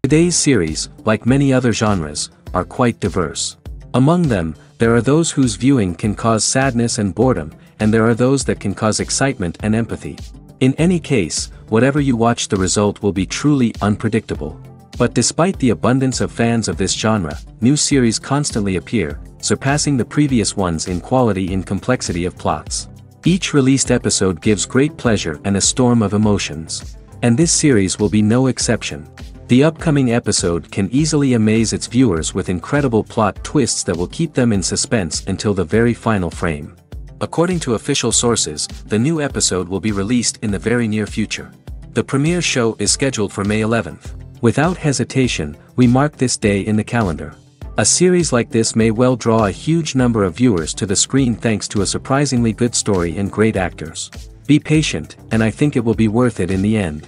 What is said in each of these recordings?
Today's series, like many other genres, are quite diverse. Among them, there are those whose viewing can cause sadness and boredom, and there are those that can cause excitement and empathy. In any case, whatever you watch, the result will be truly unpredictable. But despite the abundance of fans of this genre, new series constantly appear, surpassing the previous ones in quality and complexity of plots. Each released episode gives great pleasure and a storm of emotions. And this series will be no exception. The upcoming episode can easily amaze its viewers with incredible plot twists that will keep them in suspense until the very final frame. According to official sources, the new episode will be released in the very near future. The premiere show is scheduled for May 11th. Without hesitation, we mark this day in the calendar. A series like this may well draw a huge number of viewers to the screen thanks to a surprisingly good story and great actors. Be patient, and I think it will be worth it in the end.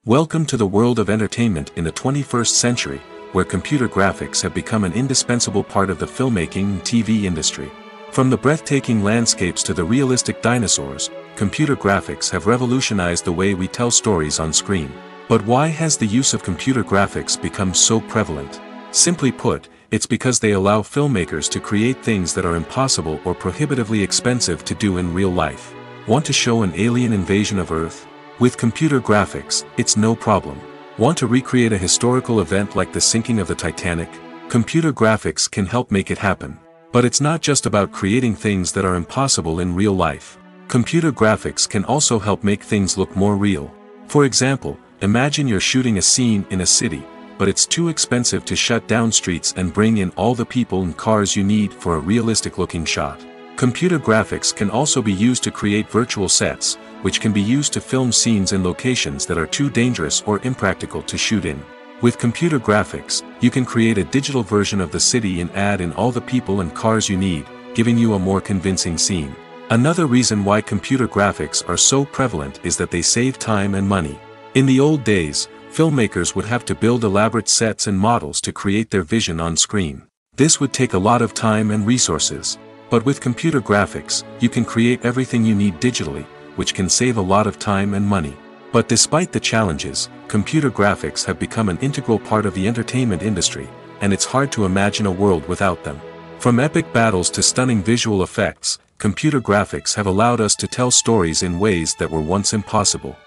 Welcome to the world of entertainment in the 21st century, where computer graphics have become an indispensable part of the filmmaking and TV industry. From the breathtaking landscapes to the realistic dinosaurs, computer graphics have revolutionized the way we tell stories on screen. But why has the use of computer graphics become so prevalent? Simply put, it's because they allow filmmakers to create things that are impossible or prohibitively expensive to do in real life. Want to show an alien invasion of Earth? With computer graphics, it's no problem. Want to recreate a historical event like the sinking of the Titanic? Computer graphics can help make it happen. But it's not just about creating things that are impossible in real life. Computer graphics can also help make things look more real. For example, imagine you're shooting a scene in a city, but it's too expensive to shut down streets and bring in all the people and cars you need for a realistic-looking shot. Computer graphics can also be used to create virtual sets, which can be used to film scenes in locations that are too dangerous or impractical to shoot in. With computer graphics, you can create a digital version of the city and add in all the people and cars you need, giving you a more convincing scene. Another reason why computer graphics are so prevalent is that they save time and money. In the old days, filmmakers would have to build elaborate sets and models to create their vision on screen. This would take a lot of time and resources. But with computer graphics, you can create everything you need digitally, which can save a lot of time and money. But despite the challenges, computer graphics have become an integral part of the entertainment industry, and it's hard to imagine a world without them. From epic battles to stunning visual effects, computer graphics have allowed us to tell stories in ways that were once impossible.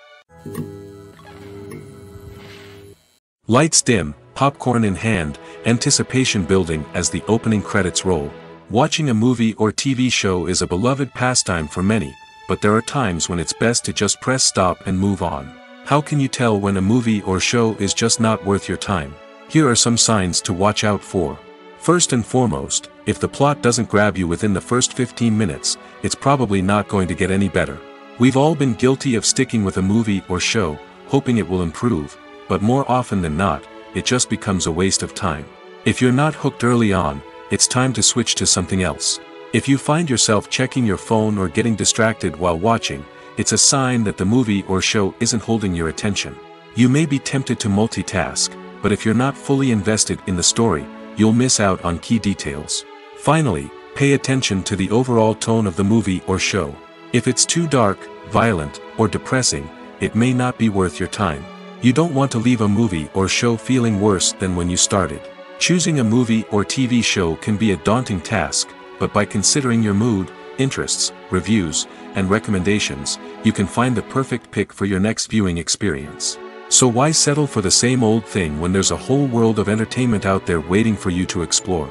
Lights dim, popcorn in hand, anticipation building as the opening credits roll. Watching a movie or TV show is a beloved pastime for many, but there are times when it's best to just press stop and move on. How can you tell when a movie or show is just not worth your time? Here are some signs to watch out for. First and foremost, if the plot doesn't grab you within the first 15 minutes, it's probably not going to get any better. We've all been guilty of sticking with a movie or show, hoping it will improve, but more often than not, it just becomes a waste of time. If you're not hooked early on, it's time to switch to something else. If you find yourself checking your phone or getting distracted while watching, it's a sign that the movie or show isn't holding your attention. You may be tempted to multitask, but if you're not fully invested in the story, you'll miss out on key details. Finally, pay attention to the overall tone of the movie or show. If it's too dark, violent, or depressing, it may not be worth your time. You don't want to leave a movie or show feeling worse than when you started. Choosing a movie or TV show can be a daunting task, but by considering your mood, interests, reviews, and recommendations, you can find the perfect pick for your next viewing experience. So why settle for the same old thing when there's a whole world of entertainment out there waiting for you to explore?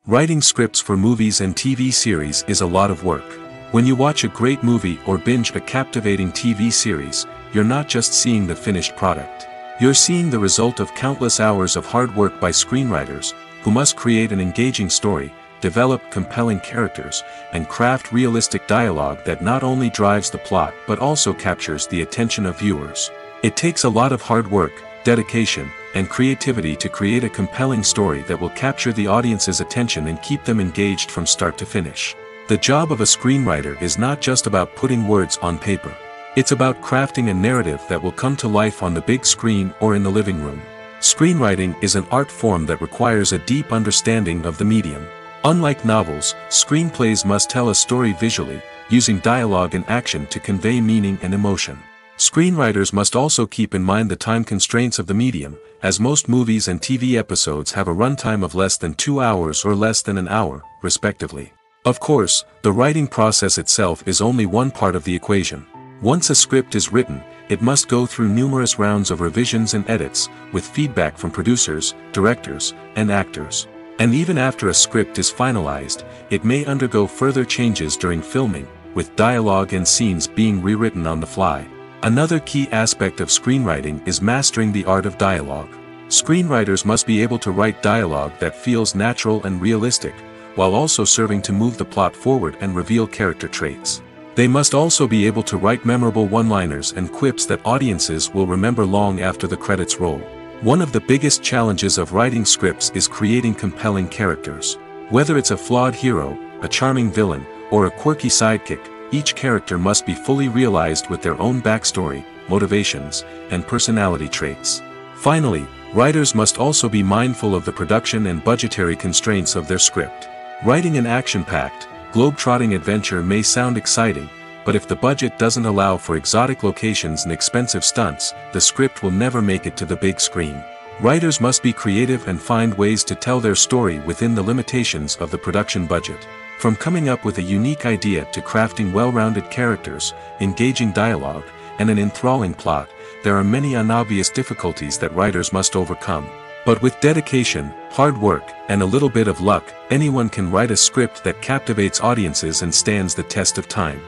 Writing scripts for movies and TV series is a lot of work. When you watch a great movie or binge a captivating TV series, you're not just seeing the finished product. You're seeing the result of countless hours of hard work by screenwriters, who must create an engaging story, develop compelling characters, and craft realistic dialogue that not only drives the plot but also captures the attention of viewers. It takes a lot of hard work, dedication, and creativity to create a compelling story that will capture the audience's attention and keep them engaged from start to finish. The job of a screenwriter is not just about putting words on paper. It's about crafting a narrative that will come to life on the big screen or in the living room. Screenwriting is an art form that requires a deep understanding of the medium. Unlike novels, screenplays must tell a story visually, using dialogue and action to convey meaning and emotion. Screenwriters must also keep in mind the time constraints of the medium, as most movies and TV episodes have a runtime of less than 2 hours or less than an hour, respectively. Of course, the writing process itself is only one part of the equation. Once a script is written, it must go through numerous rounds of revisions and edits, with feedback from producers, directors, and actors. And even after a script is finalized, it may undergo further changes during filming, with dialogue and scenes being rewritten on the fly. Another key aspect of screenwriting is mastering the art of dialogue. Screenwriters must be able to write dialogue that feels natural and realistic, while also serving to move the plot forward and reveal character traits. They must also be able to write memorable one-liners and quips that audiences will remember long after the credits roll. One of the biggest challenges of writing scripts is creating compelling characters. Whether it's a flawed hero, a charming villain, or a quirky sidekick, each character must be fully realized with their own backstory, motivations, and personality traits. Finally, writers must also be mindful of the production and budgetary constraints of their script. Writing an action-packed, globe-trotting adventure may sound exciting, but if the budget doesn't allow for exotic locations and expensive stunts, the script will never make it to the big screen. Writers must be creative and find ways to tell their story within the limitations of the production budget. From coming up with a unique idea to crafting well-rounded characters, engaging dialogue, and an enthralling plot, there are many unobvious difficulties that writers must overcome. But with dedication, hard work, and a little bit of luck, anyone can write a script that captivates audiences and stands the test of time.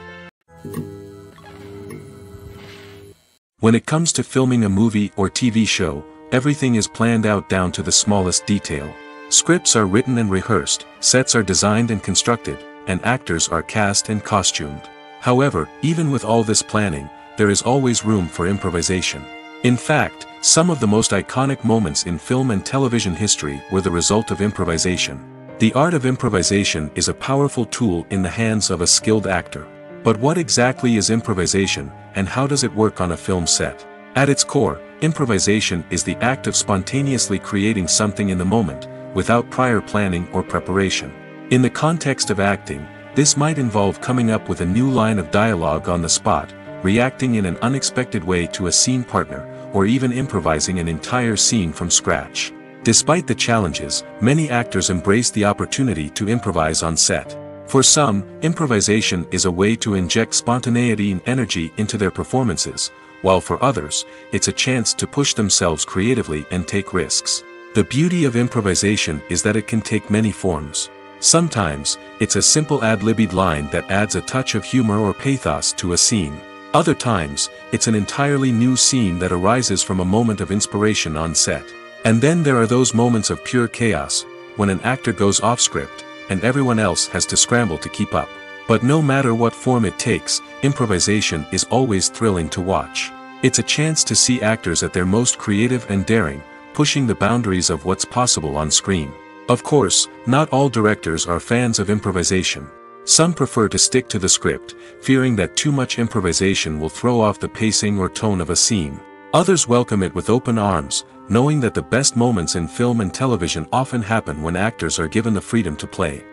When it comes to filming a movie or TV show, everything is planned out down to the smallest detail. Scripts are written and rehearsed, sets are designed and constructed, and actors are cast and costumed. However, even with all this planning, there is always room for improvisation. In fact, some of the most iconic moments in film and television history were the result of improvisation. The art of improvisation is a powerful tool in the hands of a skilled actor. But what exactly is improvisation, and how does it work on a film set? At its core, improvisation is the act of spontaneously creating something in the moment, without prior planning or preparation. In the context of acting, this might involve coming up with a new line of dialogue on the spot, reacting in an unexpected way to a scene partner, or even improvising an entire scene from scratch. Despite the challenges, many actors embrace the opportunity to improvise on set. For some, improvisation is a way to inject spontaneity and energy into their performances, while for others, it's a chance to push themselves creatively and take risks. The beauty of improvisation is that it can take many forms. Sometimes, it's a simple ad-libbed line that adds a touch of humor or pathos to a scene. Other times, it's an entirely new scene that arises from a moment of inspiration on set. And then there are those moments of pure chaos, when an actor goes off script, and everyone else has to scramble to keep up. But no matter what form it takes, improvisation is always thrilling to watch. It's a chance to see actors at their most creative and daring, pushing the boundaries of what's possible on screen. Of course, not all directors are fans of improvisation. Some prefer to stick to the script, fearing that too much improvisation will throw off the pacing or tone of a scene. Others welcome it with open arms, knowing that the best moments in film and television often happen when actors are given the freedom to play.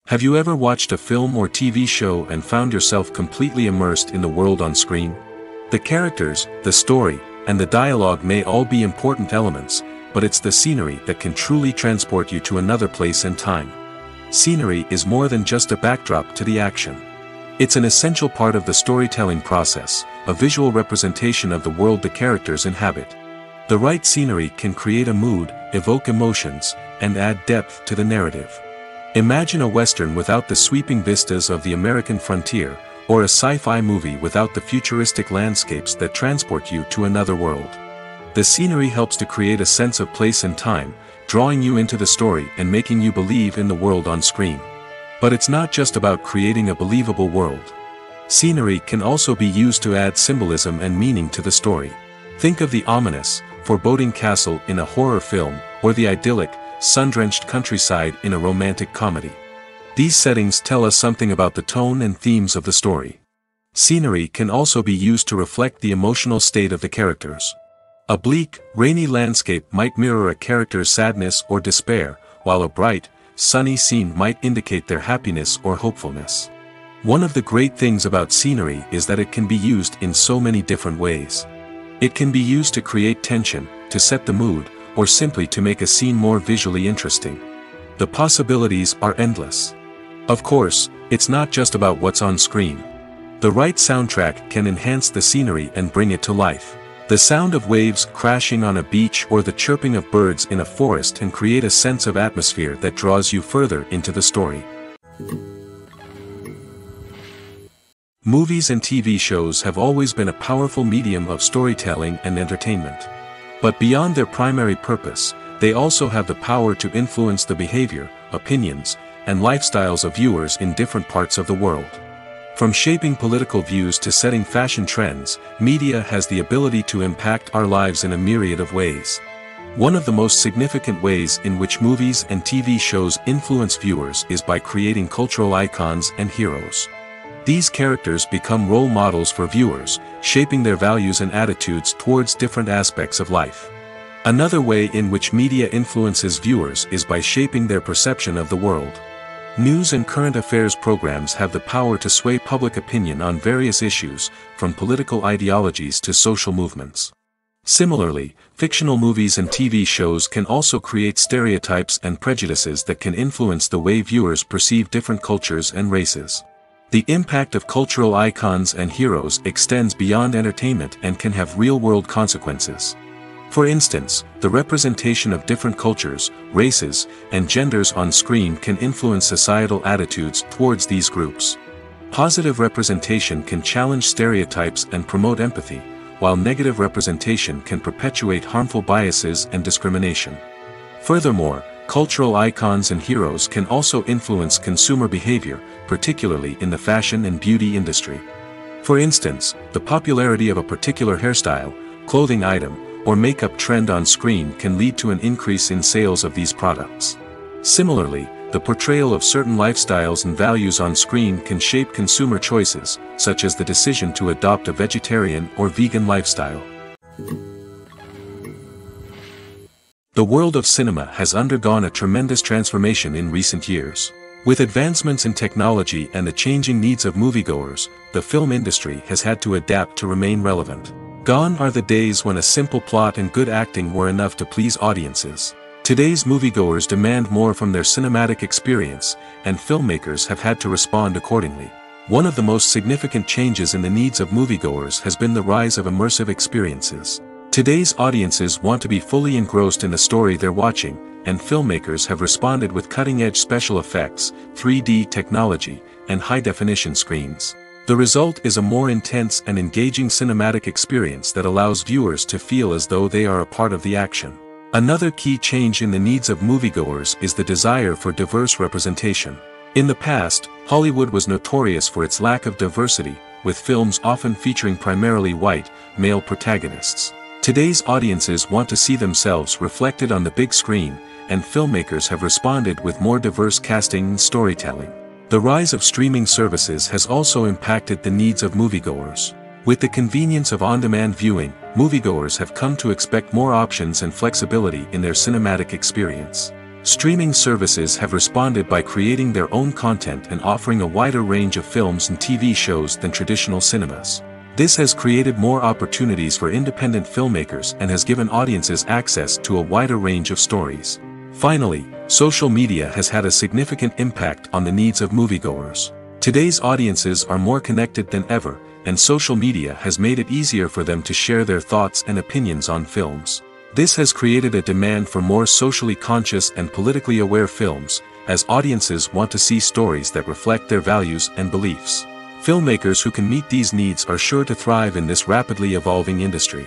Have you ever watched a film or TV show and found yourself completely immersed in the world on screen? The characters, the story, and the dialogue may all be important elements, but it's the scenery that can truly transport you to another place and time. Scenery is more than just a backdrop to the action. It's an essential part of the storytelling process, a visual representation of the world the characters inhabit. The right scenery can create a mood, evoke emotions, and add depth to the narrative. Imagine a Western without the sweeping vistas of the American frontier, or a sci-fi movie without the futuristic landscapes that transport you to another world. The scenery helps to create a sense of place and time, drawing you into the story and making you believe in the world on screen. But it's not just about creating a believable world. Scenery can also be used to add symbolism and meaning to the story. Think of the ominous, foreboding castle in a horror film, or the idyllic, sun-drenched countryside in a romantic comedy. These settings tell us something about the tone and themes of the story. Scenery can also be used to reflect the emotional state of the characters. A bleak, rainy landscape might mirror a character's sadness or despair, while a bright, sunny scene might indicate their happiness or hopefulness. One of the great things about scenery is that it can be used in so many different ways. It can be used to create tension, to set the mood, or simply to make a scene more visually interesting. The possibilities are endless. Of course, it's not just about what's on screen. The right soundtrack can enhance the scenery and bring it to life. The sound of waves crashing on a beach or the chirping of birds in a forest can create a sense of atmosphere that draws you further into the story. Movies and TV shows have always been a powerful medium of storytelling and entertainment. But beyond their primary purpose, they also have the power to influence the behavior, opinions, and lifestyles of viewers in different parts of the world. From shaping political views to setting fashion trends, media has the ability to impact our lives in a myriad of ways. One of the most significant ways in which movies and TV shows influence viewers is by creating cultural icons and heroes. These characters become role models for viewers, shaping their values and attitudes towards different aspects of life. Another way in which media influences viewers is by shaping their perception of the world. News and current affairs programs have the power to sway public opinion on various issues, from political ideologies to social movements. Similarly, fictional movies and TV shows can also create stereotypes and prejudices that can influence the way viewers perceive different cultures and races. The impact of cultural icons and heroes extends beyond entertainment and can have real-world consequences. For instance, the representation of different cultures, races, and genders on screen can influence societal attitudes towards these groups. Positive representation can challenge stereotypes and promote empathy, while negative representation can perpetuate harmful biases and discrimination. Furthermore, cultural icons and heroes can also influence consumer behavior, particularly in the fashion and beauty industry. For instance, the popularity of a particular hairstyle, clothing item, or makeup trend on screen can lead to an increase in sales of these products. Similarly, the portrayal of certain lifestyles and values on screen can shape consumer choices, such as the decision to adopt a vegetarian or vegan lifestyle. The world of cinema has undergone a tremendous transformation in recent years. With advancements in technology and the changing needs of moviegoers, the film industry has had to adapt to remain relevant. Gone are the days when a simple plot and good acting were enough to please audiences. Today's moviegoers demand more from their cinematic experience, and filmmakers have had to respond accordingly. One of the most significant changes in the needs of moviegoers has been the rise of immersive experiences. Today's audiences want to be fully engrossed in the story they're watching, and filmmakers have responded with cutting-edge special effects, 3D technology, and high-definition screens. The result is a more intense and engaging cinematic experience that allows viewers to feel as though they are a part of the action. Another key change in the needs of moviegoers is the desire for diverse representation. In the past, Hollywood was notorious for its lack of diversity, with films often featuring primarily white, male protagonists. Today's audiences want to see themselves reflected on the big screen, and filmmakers have responded with more diverse casting and storytelling. The rise of streaming services has also impacted the needs of moviegoers. With the convenience of on-demand viewing, moviegoers have come to expect more options and flexibility in their cinematic experience. Streaming services have responded by creating their own content and offering a wider range of films and TV shows than traditional cinemas. This has created more opportunities for independent filmmakers and has given audiences access to a wider range of stories. Finally, social media has had a significant impact on the needs of moviegoers. Today's audiences are more connected than ever, and social media has made it easier for them to share their thoughts and opinions on films. This has created a demand for more socially conscious and politically aware films, as audiences want to see stories that reflect their values and beliefs. Filmmakers who can meet these needs are sure to thrive in this rapidly evolving industry.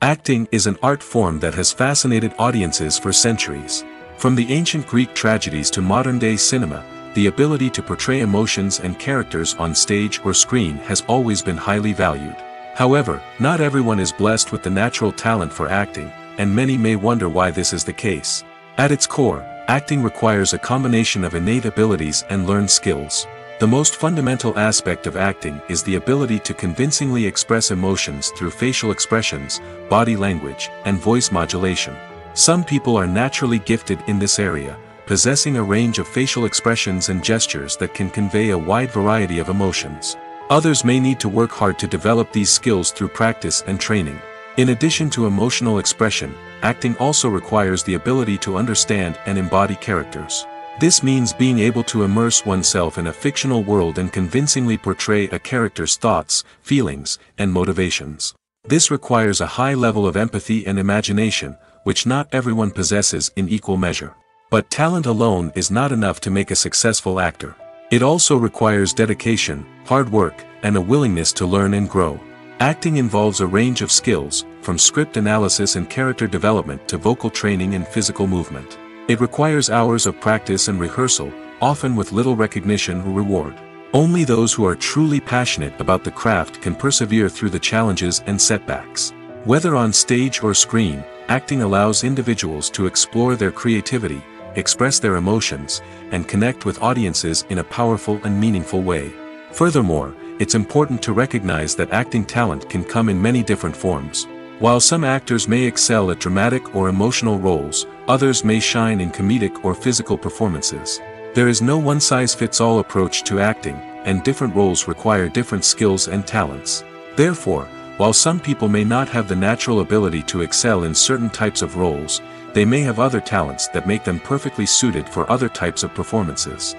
Acting is an art form that has fascinated audiences for centuries. From the ancient Greek tragedies to modern-day cinema, the ability to portray emotions and characters on stage or screen has always been highly valued. However, not everyone is blessed with the natural talent for acting, and many may wonder why this is the case. At its core, acting requires a combination of innate abilities and learned skills. The most fundamental aspect of acting is the ability to convincingly express emotions through facial expressions, body language, and voice modulation. Some people are naturally gifted in this area, possessing a range of facial expressions and gestures that can convey a wide variety of emotions. Others may need to work hard to develop these skills through practice and training. In addition to emotional expression, acting also requires the ability to understand and embody characters. This means being able to immerse oneself in a fictional world and convincingly portray a character's thoughts, feelings, and motivations. This requires a high level of empathy and imagination, which not everyone possesses in equal measure. But talent alone is not enough to make a successful actor. It also requires dedication, hard work, and a willingness to learn and grow. Acting involves a range of skills, from script analysis and character development to vocal training and physical movement. It requires hours of practice and rehearsal, often with little recognition or reward. Only those who are truly passionate about the craft can persevere through the challenges and setbacks. Whether on stage or screen, acting allows individuals to explore their creativity, express their emotions, and connect with audiences in a powerful and meaningful way. Furthermore, it's important to recognize that acting talent can come in many different forms. While some actors may excel at dramatic or emotional roles, others may shine in comedic or physical performances. There is no one-size-fits-all approach to acting, and different roles require different skills and talents. Therefore, while some people may not have the natural ability to excel in certain types of roles, they may have other talents that make them perfectly suited for other types of performances.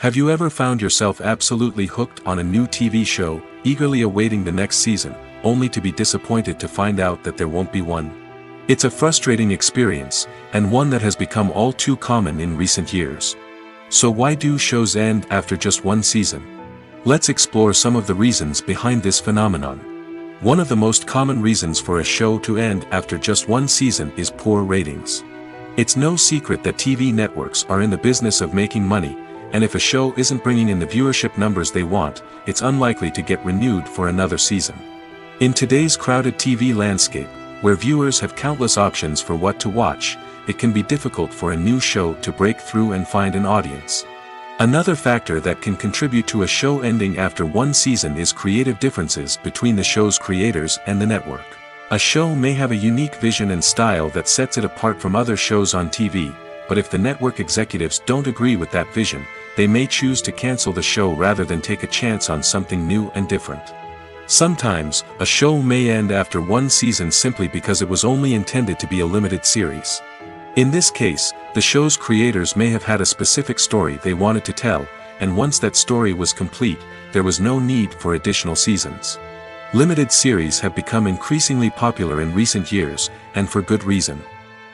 Have you ever found yourself absolutely hooked on a new TV show, eagerly awaiting the next season, only to be disappointed to find out that there won't be one? It's a frustrating experience, and one that has become all too common in recent years. So why do shows end after just one season? Let's explore some of the reasons behind this phenomenon. One of the most common reasons for a show to end after just one season is poor ratings. It's no secret that TV networks are in the business of making money, and if a show isn't bringing in the viewership numbers they want, it's unlikely to get renewed for another season. In today's crowded TV landscape, where viewers have countless options for what to watch, it can be difficult for a new show to break through and find an audience. Another factor that can contribute to a show ending after one season is creative differences between the show's creators and the network. A show may have a unique vision and style that sets it apart from other shows on TV, but if the network executives don't agree with that vision, they may choose to cancel the show rather than take a chance on something new and different. Sometimes, a show may end after one season simply because it was only intended to be a limited series. In this case, the show's creators may have had a specific story they wanted to tell, and once that story was complete, there was no need for additional seasons. Limited series have become increasingly popular in recent years, and for good reason.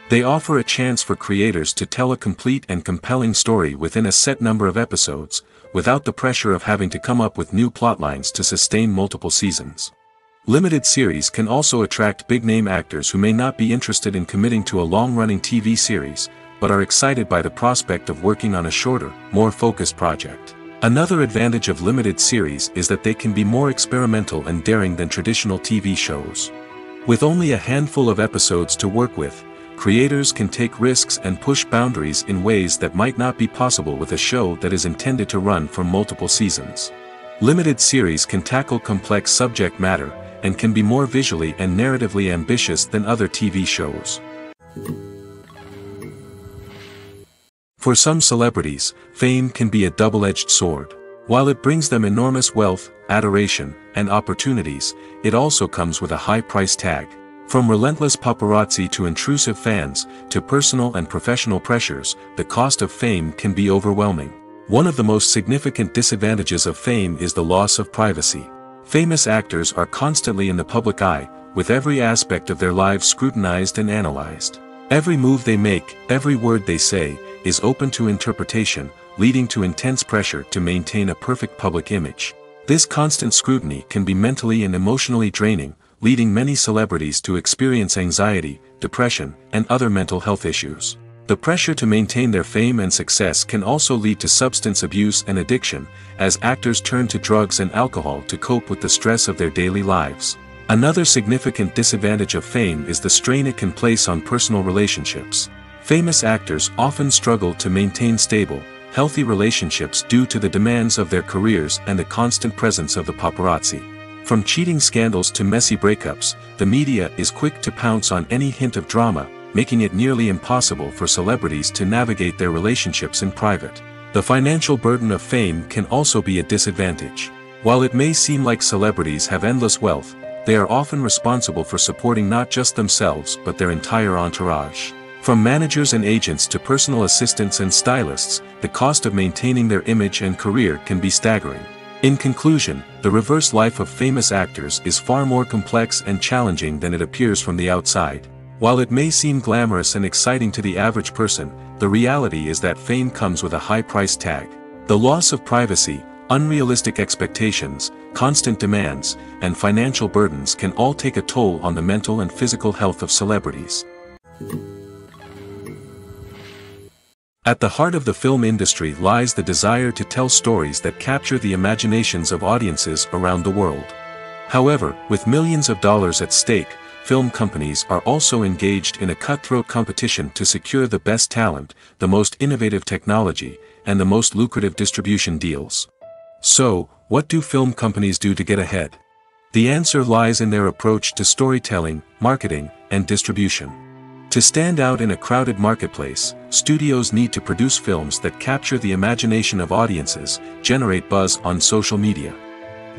They offer a chance for creators to tell a complete and compelling story within a set number of episodes, without the pressure of having to come up with new plotlines to sustain multiple seasons. Limited series can also attract big-name actors who may not be interested in committing to a long-running TV series, but are excited by the prospect of working on a shorter, more focused project. Another advantage of limited series is that they can be more experimental and daring than traditional TV shows. With only a handful of episodes to work with, creators can take risks and push boundaries in ways that might not be possible with a show that is intended to run for multiple seasons. Limited series can tackle complex subject matter, and can be more visually and narratively ambitious than other TV shows. For some celebrities, fame can be a double-edged sword. While it brings them enormous wealth, adoration, and opportunities, it also comes with a high price tag. From relentless paparazzi to intrusive fans, to personal and professional pressures, the cost of fame can be overwhelming. One of the most significant disadvantages of fame is the loss of privacy. Famous actors are constantly in the public eye, with every aspect of their lives scrutinized and analyzed. Every move they make, every word they say, is open to interpretation, leading to intense pressure to maintain a perfect public image. This constant scrutiny can be mentally and emotionally draining, leading many celebrities to experience anxiety, depression, and other mental health issues. The pressure to maintain their fame and success can also lead to substance abuse and addiction, as actors turn to drugs and alcohol to cope with the stress of their daily lives. Another significant disadvantage of fame is the strain it can place on personal relationships. Famous actors often struggle to maintain stable, healthy relationships due to the demands of their careers and the constant presence of the paparazzi. From cheating scandals to messy breakups, the media is quick to pounce on any hint of drama, making it nearly impossible for celebrities to navigate their relationships in private. The financial burden of fame can also be a disadvantage. While it may seem like celebrities have endless wealth, they are often responsible for supporting not just themselves but their entire entourage. From managers and agents to personal assistants and stylists, the cost of maintaining their image and career can be staggering. In conclusion, the reverse life of famous actors is far more complex and challenging than it appears from the outside. While it may seem glamorous and exciting to the average person, the reality is that fame comes with a high price tag. The loss of privacy, unrealistic expectations, constant demands, and financial burdens can all take a toll on the mental and physical health of celebrities. At the heart of the film industry lies the desire to tell stories that capture the imaginations of audiences around the world. However, with millions of dollars at stake, film companies are also engaged in a cutthroat competition to secure the best talent, the most innovative technology, and the most lucrative distribution deals. So, what do film companies do to get ahead? The answer lies in their approach to storytelling, marketing, and distribution. To stand out in a crowded marketplace, studios need to produce films that capture the imagination of audiences, generate buzz on social media.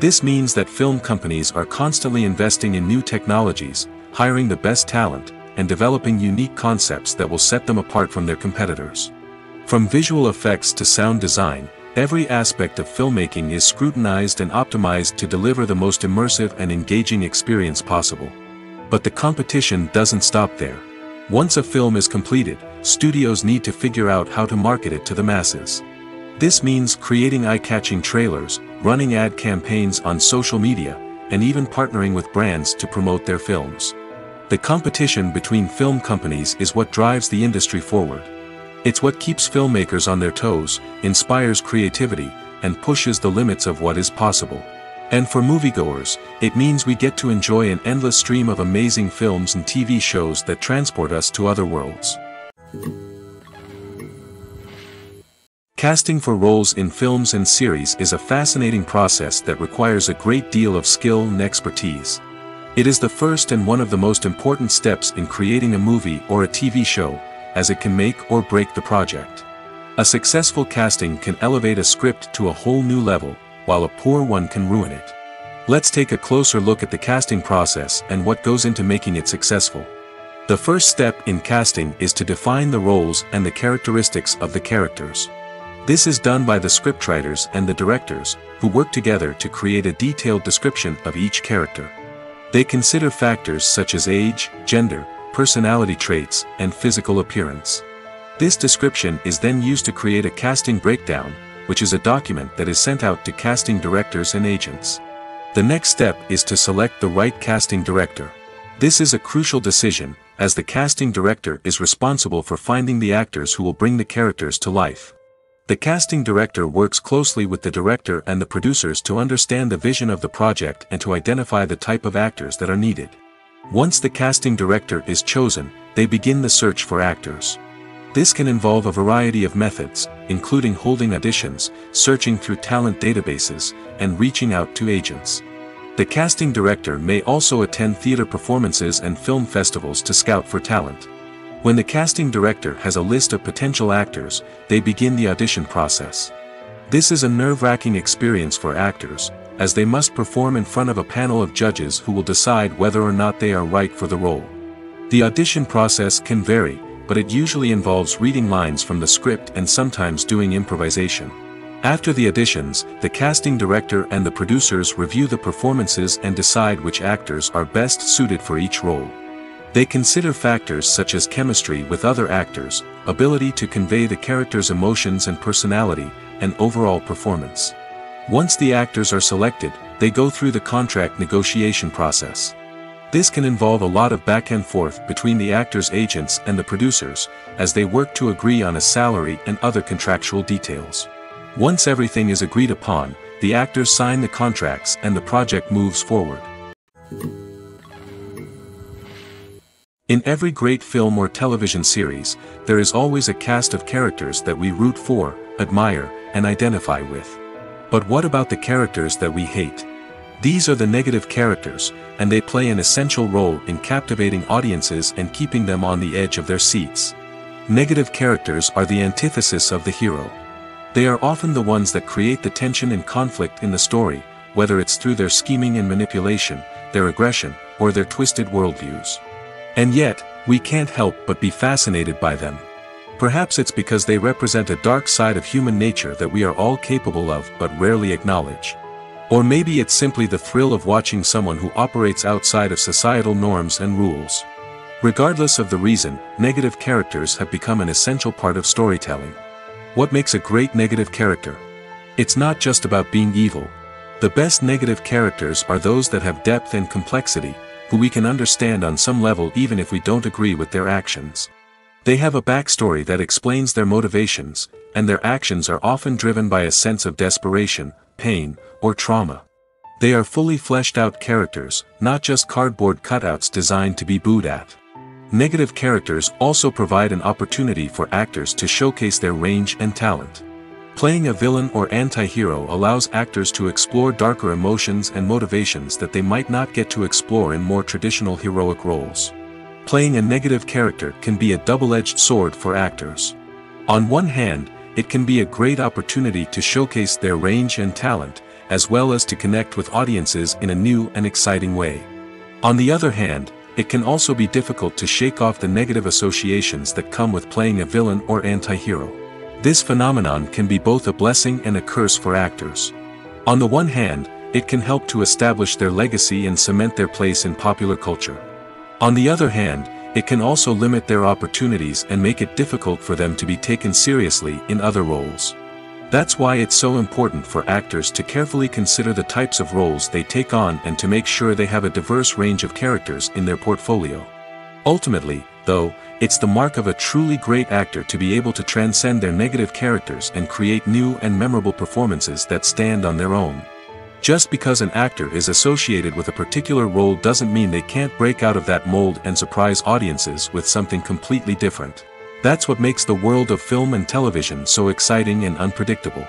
This means that film companies are constantly investing in new technologies, hiring the best talent, and developing unique concepts that will set them apart from their competitors. From visual effects to sound design, every aspect of filmmaking is scrutinized and optimized to deliver the most immersive and engaging experience possible. But the competition doesn't stop there. Once a film is completed, studios need to figure out how to market it to the masses. This means creating eye-catching trailers, running ad campaigns on social media, and even partnering with brands to promote their films. The competition between film companies is what drives the industry forward. It's what keeps filmmakers on their toes, inspires creativity, and pushes the limits of what is possible. And for moviegoers, it means we get to enjoy an endless stream of amazing films and TV shows that transport us to other worlds. Casting for roles in films and series is a fascinating process that requires a great deal of skill and expertise. It is the first and one of the most important steps in creating a movie or a TV show, as it can make or break the project. A successful casting can elevate a script to a whole new level, while a poor one can ruin it. Let's take a closer look at the casting process and what goes into making it successful. The first step in casting is to define the roles and the characteristics of the characters. This is done by the scriptwriters and the directors, who work together to create a detailed description of each character. They consider factors such as age, gender, personality traits, and physical appearance. This description is then used to create a casting breakdown, which is a document that is sent out to casting directors and agents. The next step is to select the right casting director. This is a crucial decision, as the casting director is responsible for finding the actors who will bring the characters to life. The casting director works closely with the director and the producers to understand the vision of the project and to identify the type of actors that are needed. Once the casting director is chosen, they begin the search for actors. This can involve a variety of methods, including holding auditions, searching through talent databases, and reaching out to agents. The casting director may also attend theater performances and film festivals to scout for talent. When the casting director has a list of potential actors, they begin the audition process. This is a nerve-wracking experience for actors, as they must perform in front of a panel of judges who will decide whether or not they are right for the role. The audition process can vary, but it usually involves reading lines from the script and sometimes doing improvisation. After the auditions, the casting director and the producers review the performances and decide which actors are best suited for each role. They consider factors such as chemistry with other actors, ability to convey the character's emotions and personality, and overall performance. Once the actors are selected, they go through the contract negotiation process. This can involve a lot of back and forth between the actors' agents and the producers, as they work to agree on a salary and other contractual details. Once everything is agreed upon, the actors sign the contracts and the project moves forward. In every great film or television series, there is always a cast of characters that we root for, admire, and identify with. But what about the characters that we hate? These are the negative characters, and they play an essential role in captivating audiences and keeping them on the edge of their seats. Negative characters are the antithesis of the hero. They are often the ones that create the tension and conflict in the story, whether it's through their scheming and manipulation, their aggression, or their twisted worldviews. And yet, we can't help but be fascinated by them. Perhaps it's because they represent a dark side of human nature that we are all capable of but rarely acknowledge. Or maybe it's simply the thrill of watching someone who operates outside of societal norms and rules. Regardless of the reason, negative characters have become an essential part of storytelling. What makes a great negative character? It's not just about being evil. The best negative characters are those that have depth and complexity, who we can understand on some level even if we don't agree with their actions. They have a backstory that explains their motivations, and their actions are often driven by a sense of desperation, pain, or trauma. They are fully fleshed out characters, not just cardboard cutouts designed to be booed at. Negative characters also provide an opportunity for actors to showcase their range and talent. Playing a villain or anti-hero allows actors to explore darker emotions and motivations that they might not get to explore in more traditional heroic roles. Playing a negative character can be a double-edged sword for actors. On one hand, it can be a great opportunity to showcase their range and talent, as well as to connect with audiences in a new and exciting way. On the other hand, it can also be difficult to shake off the negative associations that come with playing a villain or anti-hero. This phenomenon can be both a blessing and a curse for actors. On the one hand, it can help to establish their legacy and cement their place in popular culture. On the other hand, it can also limit their opportunities and make it difficult for them to be taken seriously in other roles. That's why it's so important for actors to carefully consider the types of roles they take on and to make sure they have a diverse range of characters in their portfolio. Ultimately, though, it's the mark of a truly great actor to be able to transcend their negative characters and create new and memorable performances that stand on their own. Just because an actor is associated with a particular role doesn't mean they can't break out of that mold and surprise audiences with something completely different. That's what makes the world of film and television so exciting and unpredictable.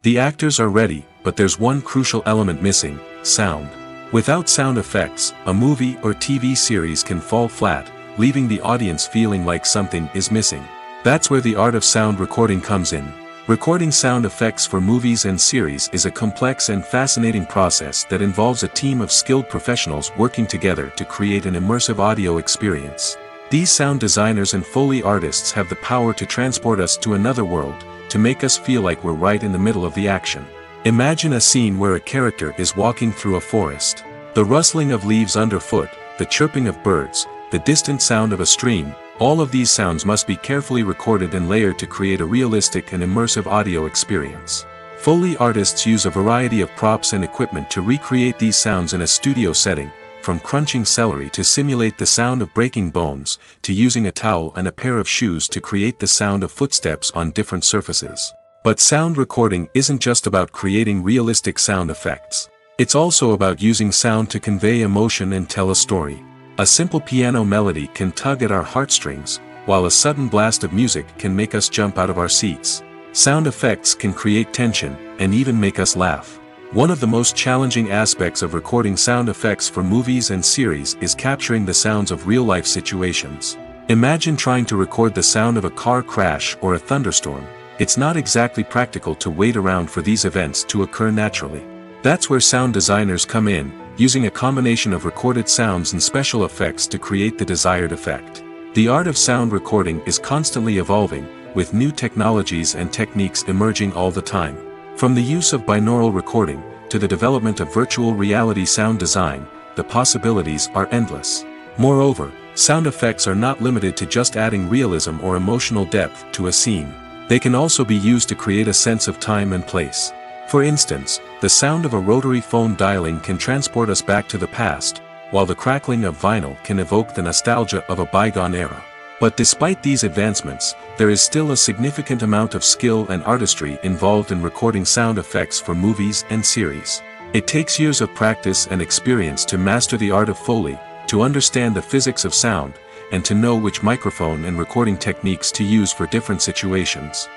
The actors are ready, but there's one crucial element missing: sound. Without sound effects, a movie or TV series can fall flat, leaving the audience feeling like something is missing. That's where the art of sound recording comes in. Recording sound effects for movies and series is a complex and fascinating process that involves a team of skilled professionals working together to create an immersive audio experience. These sound designers and Foley artists have the power to transport us to another world, to make us feel like we're right in the middle of the action. Imagine a scene where a character is walking through a forest. The rustling of leaves underfoot, the chirping of birds, the distant sound of a stream, all of these sounds must be carefully recorded and layered to create a realistic and immersive audio experience. Foley artists use a variety of props and equipment to recreate these sounds in a studio setting, from crunching celery to simulate the sound of breaking bones, to using a towel and a pair of shoes to create the sound of footsteps on different surfaces. But sound recording isn't just about creating realistic sound effects. It's also about using sound to convey emotion and tell a story. A simple piano melody can tug at our heartstrings, while a sudden blast of music can make us jump out of our seats. Sound effects can create tension, and even make us laugh. One of the most challenging aspects of recording sound effects for movies and series is capturing the sounds of real-life situations. Imagine trying to record the sound of a car crash or a thunderstorm. It's not exactly practical to wait around for these events to occur naturally. That's where sound designers come in, using a combination of recorded sounds and special effects to create the desired effect. The art of sound recording is constantly evolving, with new technologies and techniques emerging all the time. From the use of binaural recording, to the development of virtual reality sound design, the possibilities are endless. Moreover, sound effects are not limited to just adding realism or emotional depth to a scene. They can also be used to create a sense of time and place. For instance, the sound of a rotary phone dialing can transport us back to the past, while the crackling of vinyl can evoke the nostalgia of a bygone era. But despite these advancements, there is still a significant amount of skill and artistry involved in recording sound effects for movies and series. It takes years of practice and experience to master the art of Foley, to understand the physics of sound, and to know which microphone and recording techniques to use for different situations.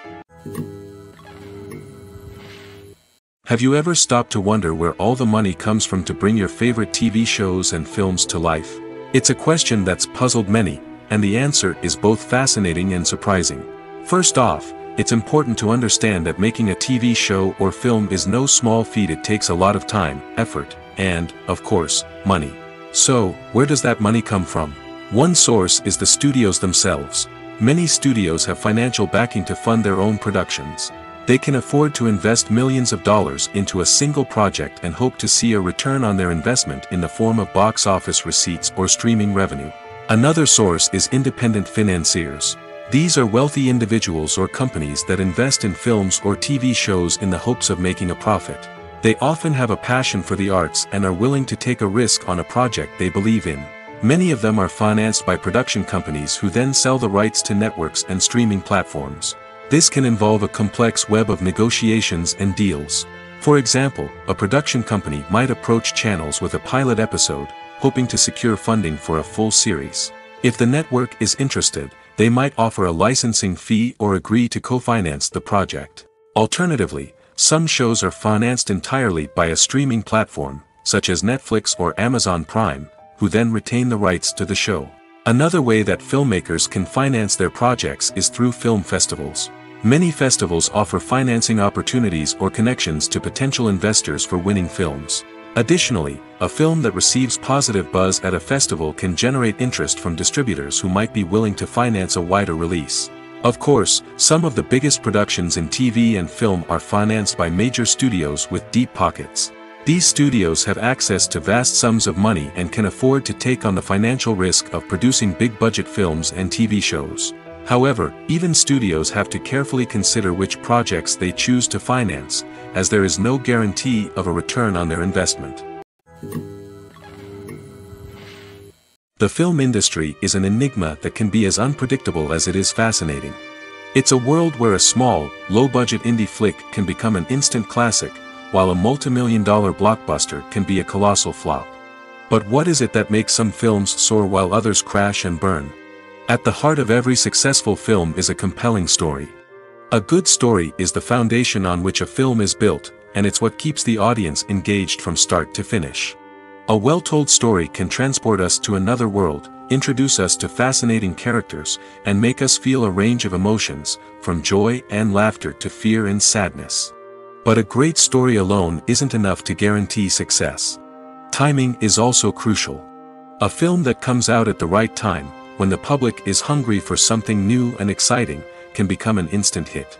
Have you ever stopped to wonder where all the money comes from to bring your favorite TV shows and films to life? It's a question that's puzzled many, and the answer is both fascinating and surprising. First off, it's important to understand that making a TV show or film is no small feat. It takes a lot of time, effort, and, of course, money. So, where does that money come from? One source is the studios themselves. Many studios have financial backing to fund their own productions. They can afford to invest millions of dollars into a single project and hope to see a return on their investment in the form of box office receipts or streaming revenue. Another source is independent financiers. These are wealthy individuals or companies that invest in films or TV shows in the hopes of making a profit. They often have a passion for the arts and are willing to take a risk on a project they believe in. Many of them are financed by production companies who then sell the rights to networks and streaming platforms. This can involve a complex web of negotiations and deals. For example, a production company might approach channels with a pilot episode, hoping to secure funding for a full series. If the network is interested, they might offer a licensing fee or agree to co-finance the project. Alternatively, some shows are financed entirely by a streaming platform, such as Netflix or Amazon Prime, who then retain the rights to the show. Another way that filmmakers can finance their projects is through film festivals. Many festivals offer financing opportunities or connections to potential investors for winning films. Additionally, a film that receives positive buzz at a festival can generate interest from distributors who might be willing to finance a wider release. Of course, some of the biggest productions in TV and film are financed by major studios with deep pockets. These studios have access to vast sums of money and can afford to take on the financial risk of producing big-budget films and TV shows. However, even studios have to carefully consider which projects they choose to finance, as there is no guarantee of a return on their investment. The film industry is an enigma that can be as unpredictable as it is fascinating. It's a world where a small, low-budget indie flick can become an instant classic, while a multi-million-dollar blockbuster can be a colossal flop. But what is it that makes some films soar while others crash and burn? At the heart of every successful film is a compelling story. A good story is the foundation on which a film is built, and it's what keeps the audience engaged from start to finish. A well-told story can transport us to another world, introduce us to fascinating characters, and make us feel a range of emotions, from joy and laughter to fear and sadness. But a great story alone isn't enough to guarantee success. Timing is also crucial. A film that comes out at the right time, when the public is hungry for something new and exciting, can become an instant hit.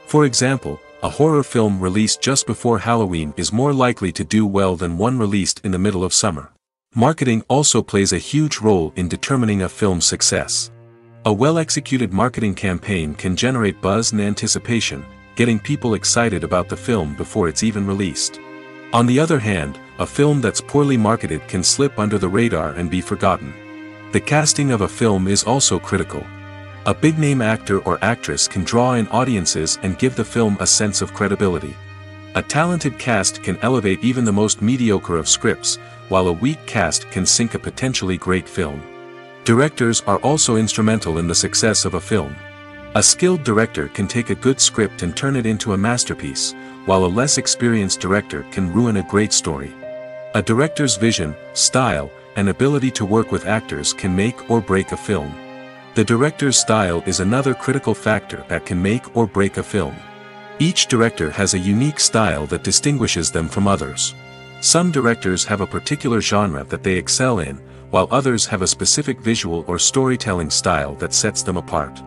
For example, a horror film released just before Halloween is more likely to do well than one released in the middle of summer. Marketing also plays a huge role in determining a film's success. A well-executed marketing campaign can generate buzz and anticipation, getting people excited about the film before it's even released. On the other hand, a film that's poorly marketed can slip under the radar and be forgotten. The casting of a film is also critical. A big-name actor or actress can draw in audiences and give the film a sense of credibility. A talented cast can elevate even the most mediocre of scripts, while a weak cast can sink a potentially great film. Directors are also instrumental in the success of a film. A skilled director can take a good script and turn it into a masterpiece, while a less experienced director can ruin a great story. A director's vision, style, and ability to work with actors can make or break a film. The director's style is another critical factor that can make or break a film. Each director has a unique style that distinguishes them from others. Some directors have a particular genre that they excel in, while others have a specific visual or storytelling style that sets them apart.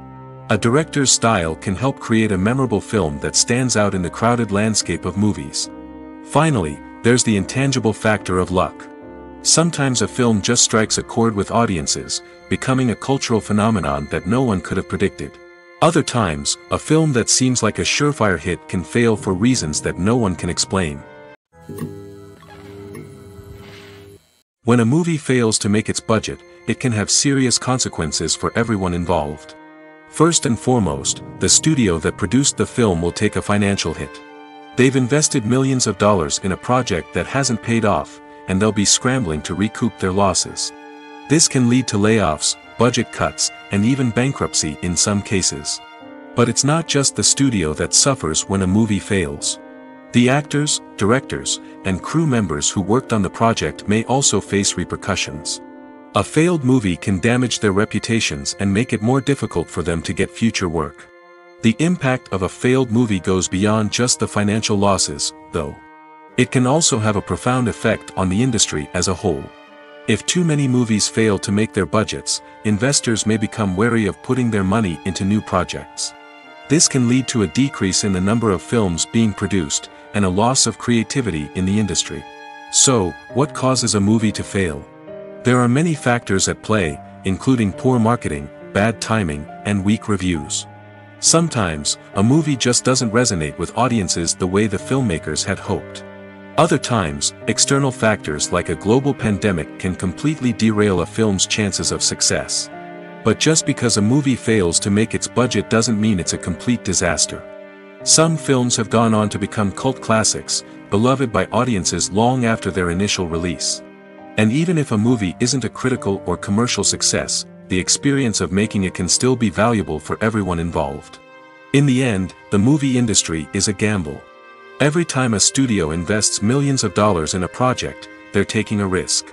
A director's style can help create a memorable film that stands out in the crowded landscape of movies. Finally, there's the intangible factor of luck. Sometimes a film just strikes a chord with audiences, becoming a cultural phenomenon that no one could have predicted. Other times, a film that seems like a surefire hit can fail for reasons that no one can explain. When a movie fails to make its budget, it can have serious consequences for everyone involved. First and foremost, the studio that produced the film will take a financial hit. They've invested millions of dollars in a project that hasn't paid off, and they'll be scrambling to recoup their losses. This can lead to layoffs, budget cuts, and even bankruptcy in some cases. But it's not just the studio that suffers when a movie fails. The actors, directors, and crew members who worked on the project may also face repercussions. A failed movie can damage their reputations and make it more difficult for them to get future work. The impact of a failed movie goes beyond just the financial losses, though. It can also have a profound effect on the industry as a whole. If too many movies fail to make their budgets, investors may become wary of putting their money into new projects. This can lead to a decrease in the number of films being produced, and a loss of creativity in the industry. So, what causes a movie to fail? There are many factors at play, including poor marketing, bad timing, and weak reviews. Sometimes, a movie just doesn't resonate with audiences the way the filmmakers had hoped. Other times, external factors like a global pandemic can completely derail a film's chances of success. But just because a movie fails to make its budget doesn't mean it's a complete disaster. Some films have gone on to become cult classics, beloved by audiences long after their initial release. And even if a movie isn't a critical or commercial success, the experience of making it can still be valuable for everyone involved. In the end, the movie industry is a gamble. Every time a studio invests millions of dollars in a project, they're taking a risk.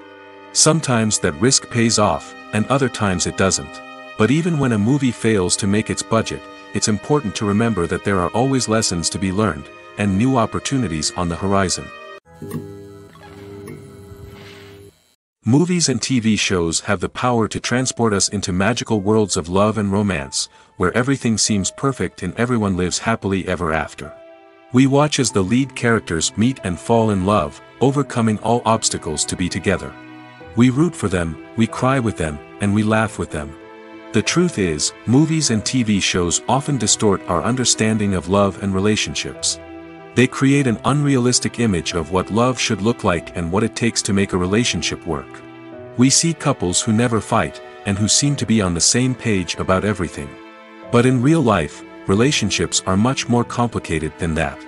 Sometimes that risk pays off, and other times it doesn't. But even when a movie fails to make its budget, it's important to remember that there are always lessons to be learned, and new opportunities on the horizon. Movies and TV shows have the power to transport us into magical worlds of love and romance, where everything seems perfect and everyone lives happily ever after. We watch as the lead characters meet and fall in love, overcoming all obstacles to be together. We root for them, we cry with them, and we laugh with them. The truth is, movies and TV shows often distort our understanding of love and relationships. They create an unrealistic image of what love should look like and what it takes to make a relationship work. We see couples who never fight, and who seem to be on the same page about everything. But in real life, relationships are much more complicated than that.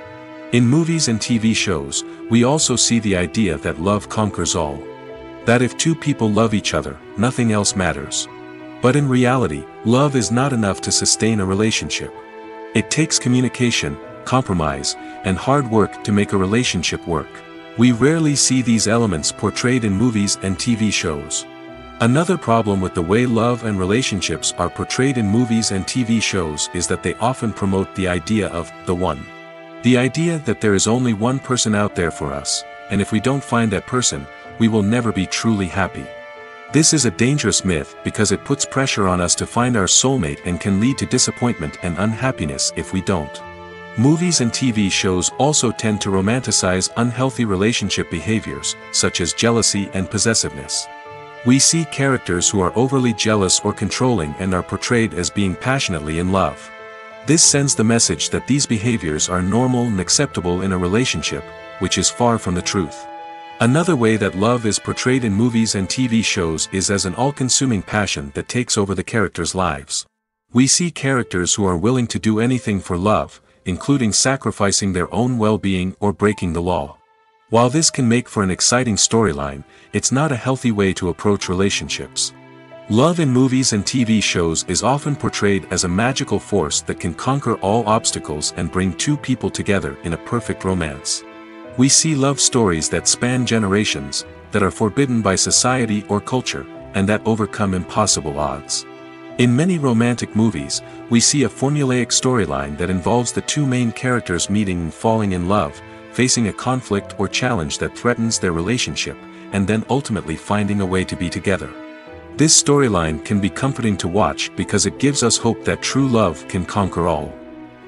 In movies and TV shows, we also see the idea that love conquers all. That if two people love each other, nothing else matters. But in reality, love is not enough to sustain a relationship. It takes communication, compromise, and hard work to make a relationship work. We rarely see these elements portrayed in movies and TV shows. Another problem with the way love and relationships are portrayed in movies and TV shows is that they often promote the idea of the one. The idea that there is only one person out there for us, and if we don't find that person, we will never be truly happy. This is a dangerous myth because it puts pressure on us to find our soulmate and can lead to disappointment and unhappiness if we don't. Movies and TV shows also tend to romanticize unhealthy relationship behaviors, such as jealousy and possessiveness. We see characters who are overly jealous or controlling and are portrayed as being passionately in love. This sends the message that these behaviors are normal and acceptable in a relationship, which is far from the truth. Another way that love is portrayed in movies and TV shows is as an all-consuming passion that takes over the characters' lives. We see characters who are willing to do anything for love, including sacrificing their own well-being or breaking the law. While this can make for an exciting storyline, it's not a healthy way to approach relationships. Love in movies and TV shows is often portrayed as a magical force that can conquer all obstacles and bring two people together in a perfect romance. We see love stories that span generations, that are forbidden by society or culture, and that overcome impossible odds. In many romantic movies, we see a formulaic storyline that involves the two main characters meeting and falling in love, facing a conflict or challenge that threatens their relationship, and then ultimately finding a way to be together. This storyline can be comforting to watch because it gives us hope that true love can conquer all.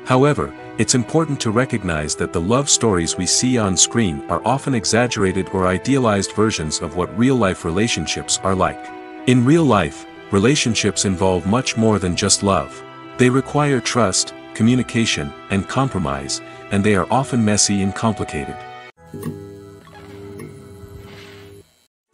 However, it's important to recognize that the love stories we see on screen are often exaggerated or idealized versions of what real-life relationships are like. In real life, relationships involve much more than just love. They require trust, communication, and compromise, and they are often messy and complicated.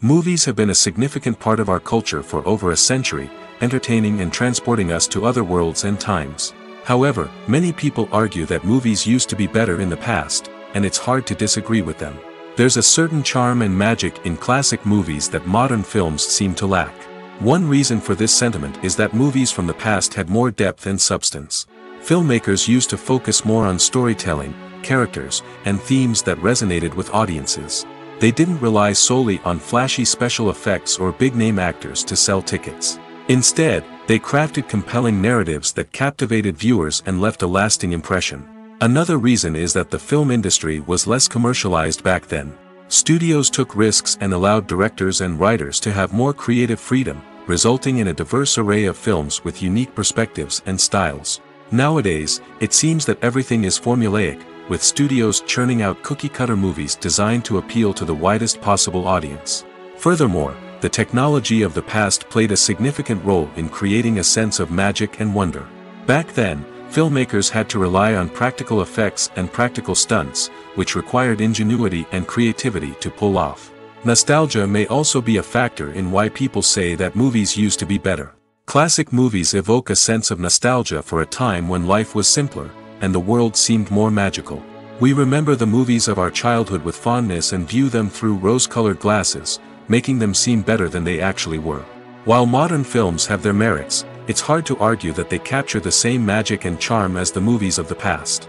Movies have been a significant part of our culture for over a century, entertaining and transporting us to other worlds and times. However, many people argue that movies used to be better in the past, and it's hard to disagree with them. There's a certain charm and magic in classic movies that modern films seem to lack. One reason for this sentiment is that movies from the past had more depth and substance. Filmmakers used to focus more on storytelling, characters, and themes that resonated with audiences. They didn't rely solely on flashy special effects or big-name actors to sell tickets. Instead, they crafted compelling narratives that captivated viewers and left a lasting impression. Another reason is that the film industry was less commercialized back then. Studios took risks and allowed directors and writers to have more creative freedom, resulting in a diverse array of films with unique perspectives and styles. Nowadays, it seems that everything is formulaic, with studios churning out cookie-cutter movies designed to appeal to the widest possible audience. Furthermore, the technology of the past played a significant role in creating a sense of magic and wonder. Back then, filmmakers had to rely on practical effects and practical stunts, which required ingenuity and creativity to pull off. Nostalgia may also be a factor in why people say that movies used to be better. Classic movies evoke a sense of nostalgia for a time when life was simpler, and the world seemed more magical. We remember the movies of our childhood with fondness and view them through rose-colored glasses, making them seem better than they actually were. While modern films have their merits, it's hard to argue that they capture the same magic and charm as the movies of the past.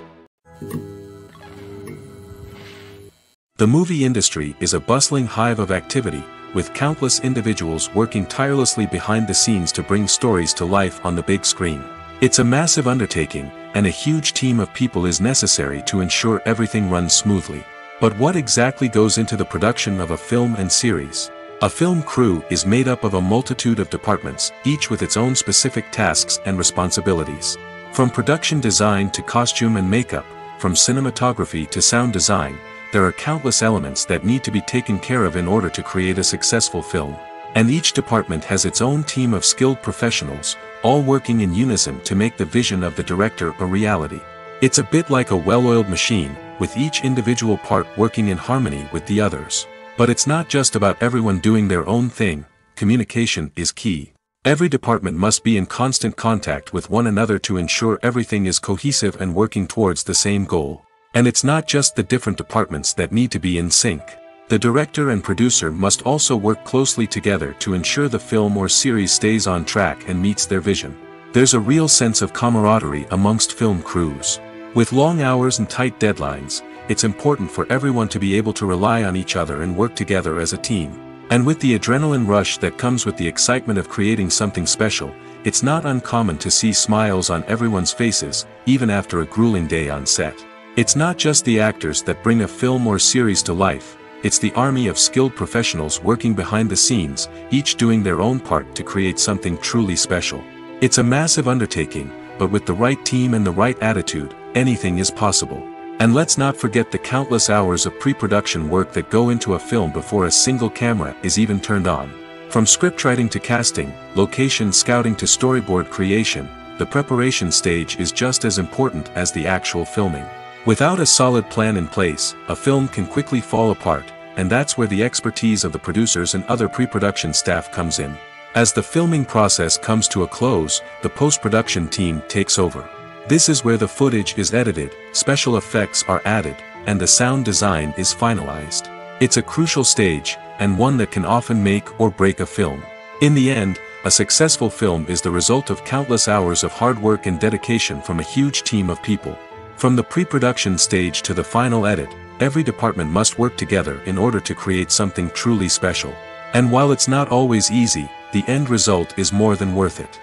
The movie industry is a bustling hive of activity, with countless individuals working tirelessly behind the scenes to bring stories to life on the big screen. It's a massive undertaking, and a huge team of people is necessary to ensure everything runs smoothly. But what exactly goes into the production of a film and series? A film crew is made up of a multitude of departments, each with its own specific tasks and responsibilities. From production design to costume and makeup, from cinematography to sound design, there are countless elements that need to be taken care of in order to create a successful film. And each department has its own team of skilled professionals, all working in unison to make the vision of the director a reality. It's a bit like a well-oiled machine, with each individual part working in harmony with the others. But it's not just about everyone doing their own thing. Communication is key. Every department must be in constant contact with one another to ensure everything is cohesive and working towards the same goal. And it's not just the different departments that need to be in sync. The director and producer must also work closely together to ensure the film or series stays on track and meets their vision. There's a real sense of camaraderie amongst film crews. With long hours and tight deadlines, it's important for everyone to be able to rely on each other and work together as a team. And with the adrenaline rush that comes with the excitement of creating something special, it's not uncommon to see smiles on everyone's faces, even after a grueling day on set. It's not just the actors that bring a film or series to life, it's the army of skilled professionals working behind the scenes, each doing their own part to create something truly special. It's a massive undertaking, but with the right team and the right attitude, anything is possible. And let's not forget the countless hours of pre-production work that go into a film before a single camera is even turned on. From scriptwriting to casting, location scouting to storyboard creation, the preparation stage is just as important as the actual filming. Without a solid plan in place, a film can quickly fall apart, and that's where the expertise of the producers and other pre-production staff comes in. As the filming process comes to a close, the post-production team takes over. This is where the footage is edited, special effects are added, and the sound design is finalized. It's a crucial stage, and one that can often make or break a film. In the end, a successful film is the result of countless hours of hard work and dedication from a huge team of people. From the pre-production stage to the final edit, every department must work together in order to create something truly special. And while it's not always easy, the end result is more than worth it.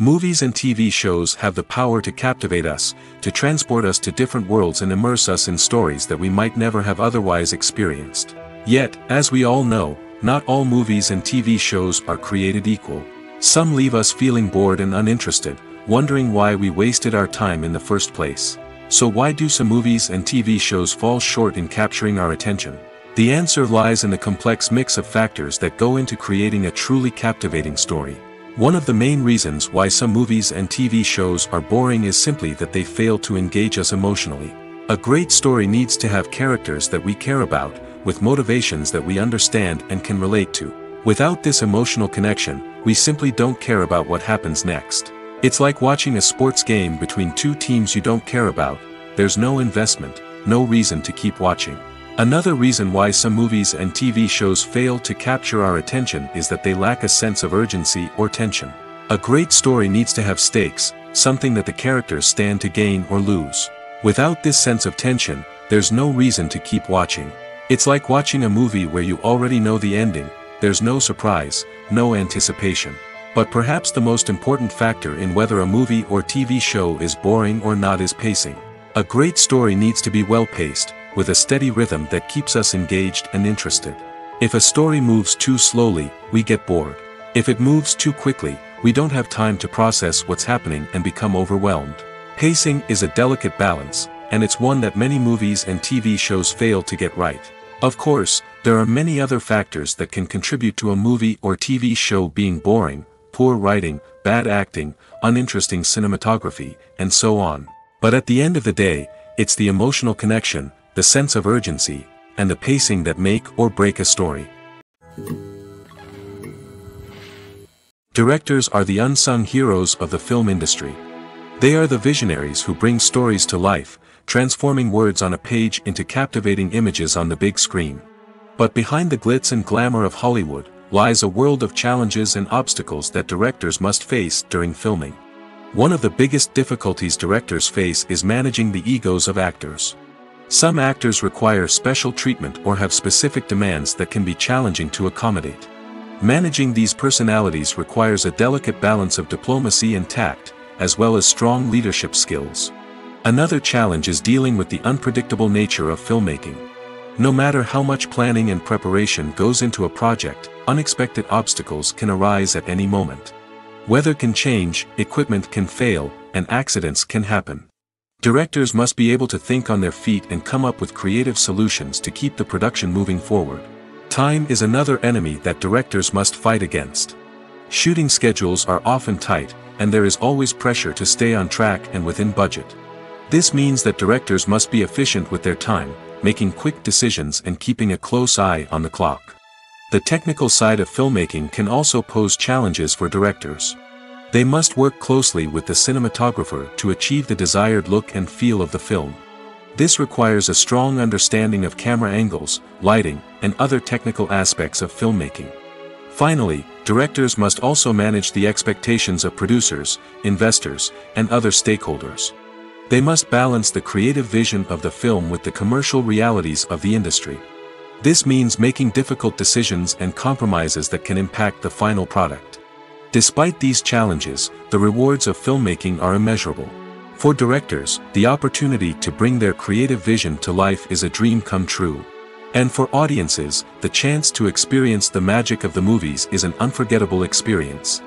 Movies and TV shows have the power to captivate us, to transport us to different worlds and immerse us in stories that we might never have otherwise experienced. Yet, as we all know, not all movies and TV shows are created equal. Some leave us feeling bored and uninterested, wondering why we wasted our time in the first place. So why do some movies and TV shows fall short in capturing our attention? The answer lies in the complex mix of factors that go into creating a truly captivating story. One of the main reasons why some movies and TV shows are boring is simply that they fail to engage us emotionally. A great story needs to have characters that we care about, with motivations that we understand and can relate to. Without this emotional connection, we simply don't care about what happens next. It's like watching a sports game between two teams you don't care about. There's no investment, no reason to keep watching. Another reason why some movies and TV shows fail to capture our attention is that they lack a sense of urgency or tension. A great story needs to have stakes, something that the characters stand to gain or lose. Without this sense of tension, there's no reason to keep watching. It's like watching a movie where you already know the ending. There's no surprise, no anticipation. But perhaps the most important factor in whether a movie or TV show is boring or not is pacing. A great story needs to be well-paced, with a steady rhythm that keeps us engaged and interested. If a story moves too slowly, we get bored. If it moves too quickly, we don't have time to process what's happening and become overwhelmed. Pacing is a delicate balance, and it's one that many movies and TV shows fail to get right. Of course, there are many other factors that can contribute to a movie or TV show being boring: poor writing, bad acting, uninteresting cinematography, and so on. But at the end of the day, it's the emotional connection, the sense of urgency, and the pacing that make or break a story. Directors are the unsung heroes of the film industry. They are the visionaries who bring stories to life, transforming words on a page into captivating images on the big screen. But behind the glitz and glamour of Hollywood lies a world of challenges and obstacles that directors must face during filming. One of the biggest difficulties directors face is managing the egos of actors. Some actors require special treatment or have specific demands that can be challenging to accommodate. Managing these personalities requires a delicate balance of diplomacy and tact, as well as strong leadership skills. Another challenge is dealing with the unpredictable nature of filmmaking. No matter how much planning and preparation goes into a project, unexpected obstacles can arise at any moment. Weather can change, equipment can fail, and accidents can happen. Directors must be able to think on their feet and come up with creative solutions to keep the production moving forward. Time is another enemy that directors must fight against. Shooting schedules are often tight, and there is always pressure to stay on track and within budget. This means that directors must be efficient with their time, making quick decisions and keeping a close eye on the clock. The technical side of filmmaking can also pose challenges for directors. They must work closely with the cinematographer to achieve the desired look and feel of the film. This requires a strong understanding of camera angles, lighting, and other technical aspects of filmmaking. Finally, directors must also manage the expectations of producers, investors, and other stakeholders. They must balance the creative vision of the film with the commercial realities of the industry. This means making difficult decisions and compromises that can impact the final product. Despite these challenges, the rewards of filmmaking are immeasurable. For directors, the opportunity to bring their creative vision to life is a dream come true. And for audiences, the chance to experience the magic of the movies is an unforgettable experience.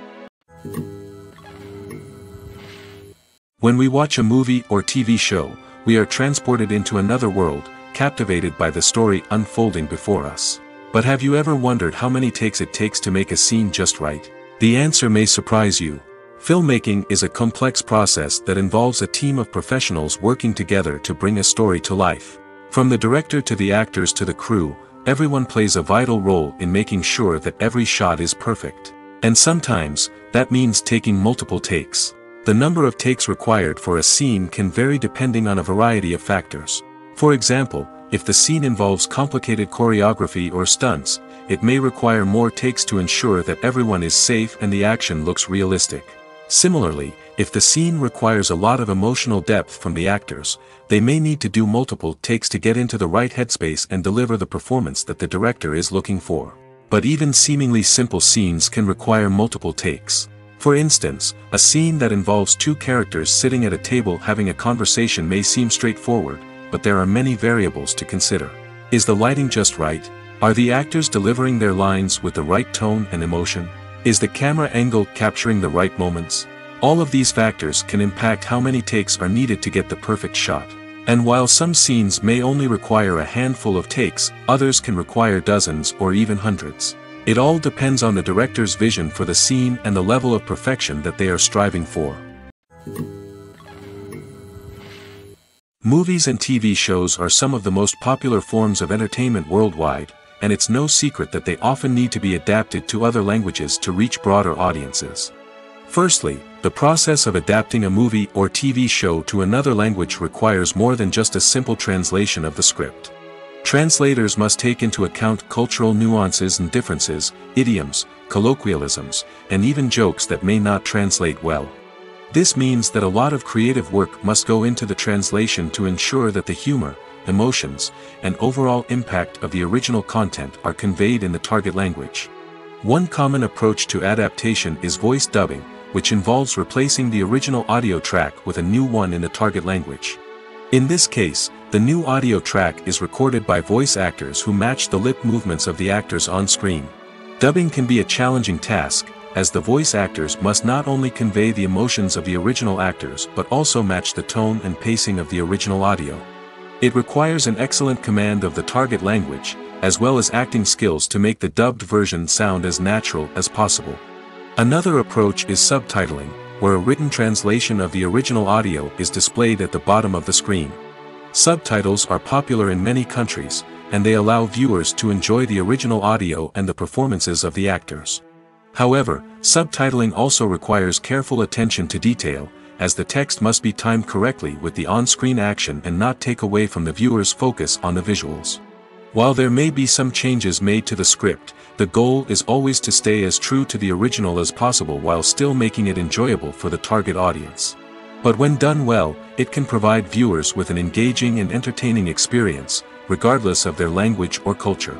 When we watch a movie or TV show, we are transported into another world, captivated by the story unfolding before us. But have you ever wondered how many takes it takes to make a scene just right? The answer may surprise you. Filmmaking is a complex process that involves a team of professionals working together to bring a story to life. From the director to the actors to the crew, everyone plays a vital role in making sure that every shot is perfect. And sometimes, that means taking multiple takes. The number of takes required for a scene can vary depending on a variety of factors. For example, if the scene involves complicated choreography or stunts, it may require more takes to ensure that everyone is safe and the action looks realistic. Similarly, if the scene requires a lot of emotional depth from the actors, they may need to do multiple takes to get into the right headspace and deliver the performance that the director is looking for. But even seemingly simple scenes can require multiple takes. For instance, a scene that involves two characters sitting at a table having a conversation may seem straightforward, but there are many variables to consider. Is the lighting just right? Are the actors delivering their lines with the right tone and emotion? Is the camera angle capturing the right moments? All of these factors can impact how many takes are needed to get the perfect shot. And while some scenes may only require a handful of takes, others can require dozens or even hundreds. It all depends on the director's vision for the scene and the level of perfection that they are striving for. Movies and TV shows are some of the most popular forms of entertainment worldwide, and it's no secret that they often need to be adapted to other languages to reach broader audiences. Firstly, the process of adapting a movie or TV show to another language requires more than just a simple translation of the script. Translators must take into account cultural nuances and differences, idioms, colloquialisms, and even jokes that may not translate well. This means that a lot of creative work must go into the translation to ensure that the humor, emotions, and overall impact of the original content are conveyed in the target language. One common approach to adaptation is voice dubbing, which involves replacing the original audio track with a new one in the target language. In this case, the new audio track is recorded by voice actors who match the lip movements of the actors on screen. Dubbing can be a challenging task, as the voice actors must not only convey the emotions of the original actors but also match the tone and pacing of the original audio. It requires an excellent command of the target language, as well as acting skills to make the dubbed version sound as natural as possible. Another approach is subtitling, where a written translation of the original audio is displayed at the bottom of the screen. Subtitles are popular in many countries, and they allow viewers to enjoy the original audio and the performances of the actors. However, subtitling also requires careful attention to detail, as the text must be timed correctly with the on-screen action and not take away from the viewer's focus on the visuals. While there may be some changes made to the script, the goal is always to stay as true to the original as possible while still making it enjoyable for the target audience. But when done well, it can provide viewers with an engaging and entertaining experience, regardless of their language or culture.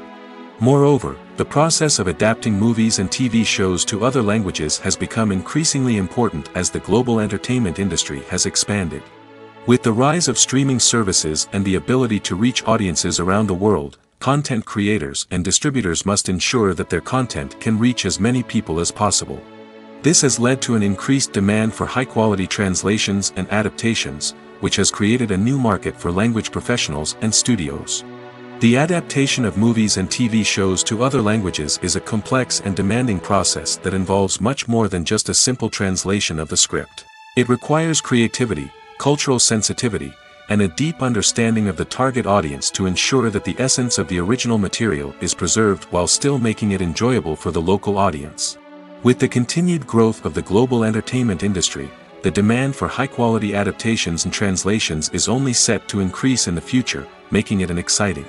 Moreover, the process of adapting movies and TV shows to other languages has become increasingly important as the global entertainment industry has expanded. With the rise of streaming services and the ability to reach audiences around the world, content creators and distributors must ensure that their content can reach as many people as possible. This has led to an increased demand for high-quality translations and adaptations, which has created a new market for language professionals and studios. The adaptation of movies and TV shows to other languages is a complex and demanding process that involves much more than just a simple translation of the script. It requires creativity, cultural sensitivity, and a deep understanding of the target audience to ensure that the essence of the original material is preserved while still making it enjoyable for the local audience. With the continued growth of the global entertainment industry, the demand for high-quality adaptations and translations is only set to increase in the future, making it an exciting.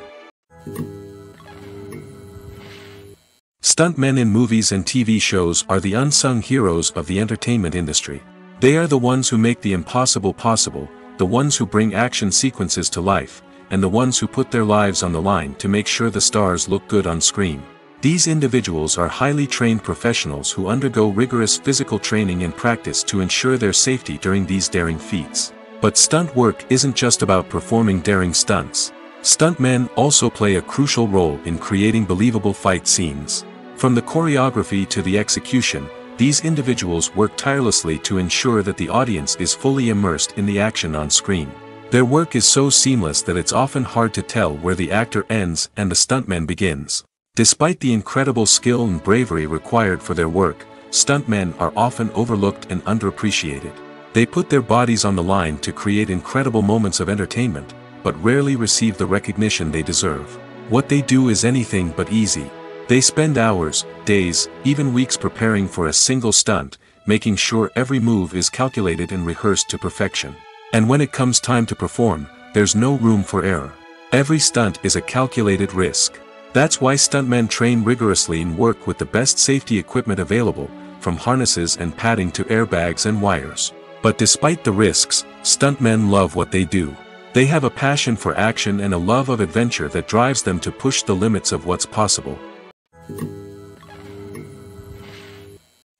Stuntmen in movies and TV shows are the unsung heroes of the entertainment industry. They are the ones who make the impossible possible, the ones who bring action sequences to life, and the ones who put their lives on the line to make sure the stars look good on screen. These individuals are highly trained professionals who undergo rigorous physical training and practice to ensure their safety during these daring feats. But stunt work isn't just about performing daring stunts. Stuntmen also play a crucial role in creating believable fight scenes. From the choreography to the execution, these individuals work tirelessly to ensure that the audience is fully immersed in the action on screen. Their work is so seamless that it's often hard to tell where the actor ends and the stuntman begins. Despite the incredible skill and bravery required for their work, stuntmen are often overlooked and underappreciated. They put their bodies on the line to create incredible moments of entertainment, but rarely receive the recognition they deserve. What they do is anything but easy. They spend hours, days, even weeks preparing for a single stunt, making sure every move is calculated and rehearsed to perfection. And when it comes time to perform, there's no room for error. Every stunt is a calculated risk. That's why stuntmen train rigorously and work with the best safety equipment available, from harnesses and padding to airbags and wires. But despite the risks, stuntmen love what they do. They have a passion for action and a love of adventure that drives them to push the limits of what's possible.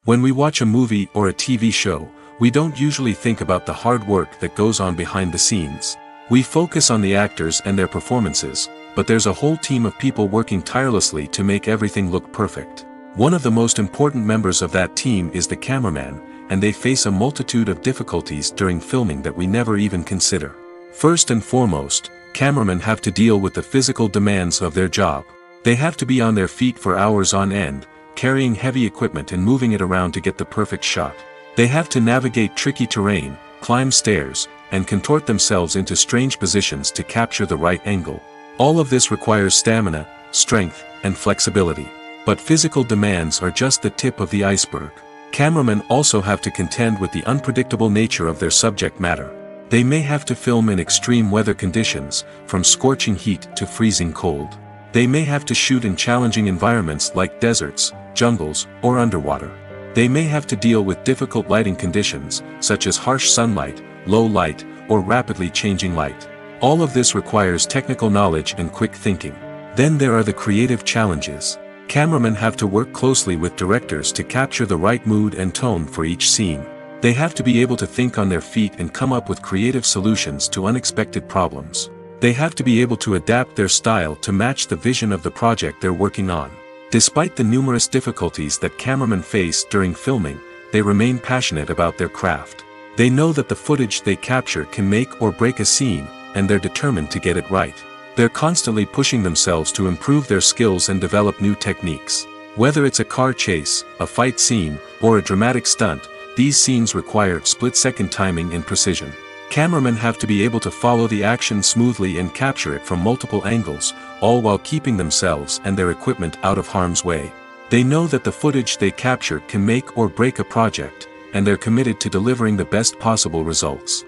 When we watch a movie or a TV show, we don't usually think about the hard work that goes on behind the scenes. We focus on the actors and their performances, but there's a whole team of people working tirelessly to make everything look perfect. One of the most important members of that team is the cameraman, and they face a multitude of difficulties during filming that we never even consider. First and foremost, cameramen have to deal with the physical demands of their job. They have to be on their feet for hours on end, carrying heavy equipment and moving it around to get the perfect shot. They have to navigate tricky terrain, climb stairs, and contort themselves into strange positions to capture the right angle. All of this requires stamina, strength, and flexibility. But physical demands are just the tip of the iceberg. Cameramen also have to contend with the unpredictable nature of their subject matter. They may have to film in extreme weather conditions, from scorching heat to freezing cold. They may have to shoot in challenging environments like deserts, jungles, or underwater. They may have to deal with difficult lighting conditions, such as harsh sunlight, low light, or rapidly changing light. All of this requires technical knowledge and quick thinking. Then there are the creative challenges. Cameramen have to work closely with directors to capture the right mood and tone for each scene. They have to be able to think on their feet and come up with creative solutions to unexpected problems. They have to be able to adapt their style to match the vision of the project they're working on. Despite the numerous difficulties that cameramen face during filming, they remain passionate about their craft. They know that the footage they capture can make or break a scene, and they're determined to get it right. They're constantly pushing themselves to improve their skills and develop new techniques. Whether it's a car chase, a fight scene, or a dramatic stunt, these scenes require split-second timing and precision. Cameramen have to be able to follow the action smoothly and capture it from multiple angles, all while keeping themselves and their equipment out of harm's way. They know that the footage they capture can make or break a project, and they're committed to delivering the best possible results.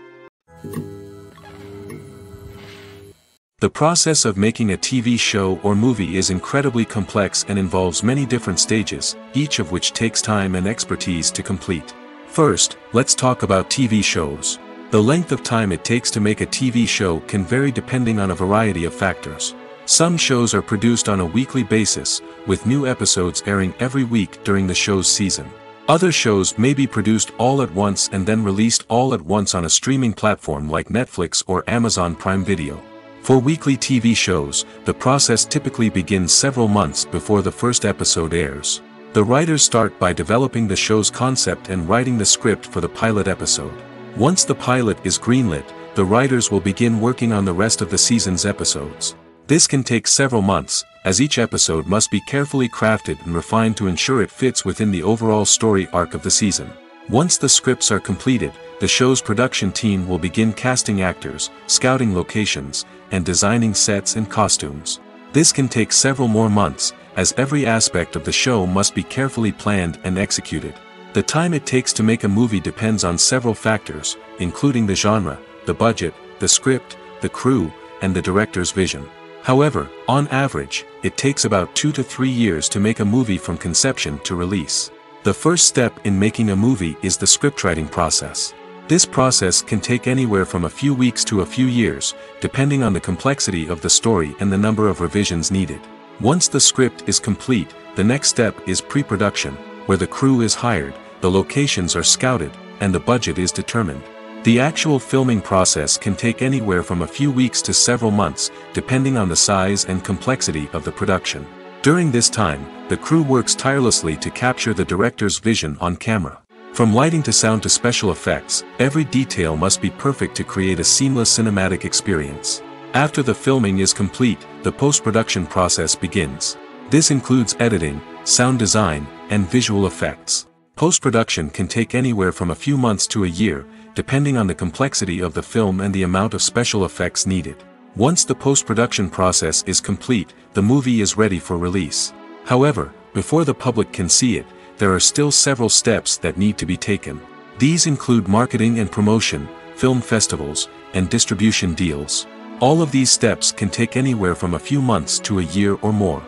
The process of making a TV show or movie is incredibly complex and involves many different stages, each of which takes time and expertise to complete. First, let's talk about TV shows. The length of time it takes to make a TV show can vary depending on a variety of factors. Some shows are produced on a weekly basis, with new episodes airing every week during the show's season. Other shows may be produced all at once and then released all at once on a streaming platform like Netflix or Amazon Prime Video. For weekly TV shows, the process typically begins several months before the first episode airs. The writers start by developing the show's concept and writing the script for the pilot episode. Once the pilot is greenlit, the writers will begin working on the rest of the season's episodes. This can take several months, as each episode must be carefully crafted and refined to ensure it fits within the overall story arc of the season. Once the scripts are completed, the show's production team will begin casting actors, scouting locations, and designing sets and costumes. This can take several more months, as every aspect of the show must be carefully planned and executed. The time it takes to make a movie depends on several factors, including the genre, the budget, the script, the crew, and the director's vision. However, on average, it takes about 2 to 3 years to make a movie from conception to release. The first step in making a movie is the scriptwriting process. This process can take anywhere from a few weeks to a few years, depending on the complexity of the story and the number of revisions needed. Once the script is complete, the next step is pre-production, where the crew is hired, the locations are scouted, and the budget is determined. The actual filming process can take anywhere from a few weeks to several months, depending on the size and complexity of the production. During this time, the crew works tirelessly to capture the director's vision on camera. From lighting to sound to special effects, every detail must be perfect to create a seamless cinematic experience. After the filming is complete, the post-production process begins. This includes editing, sound design, and visual effects. Post-production can take anywhere from a few months to a year, depending on the complexity of the film and the amount of special effects needed. Once the post-production process is complete, the movie is ready for release. However, before the public can see it, there are still several steps that need to be taken. These include marketing and promotion, film festivals, and distribution deals. All of these steps can take anywhere from a few months to a year or more.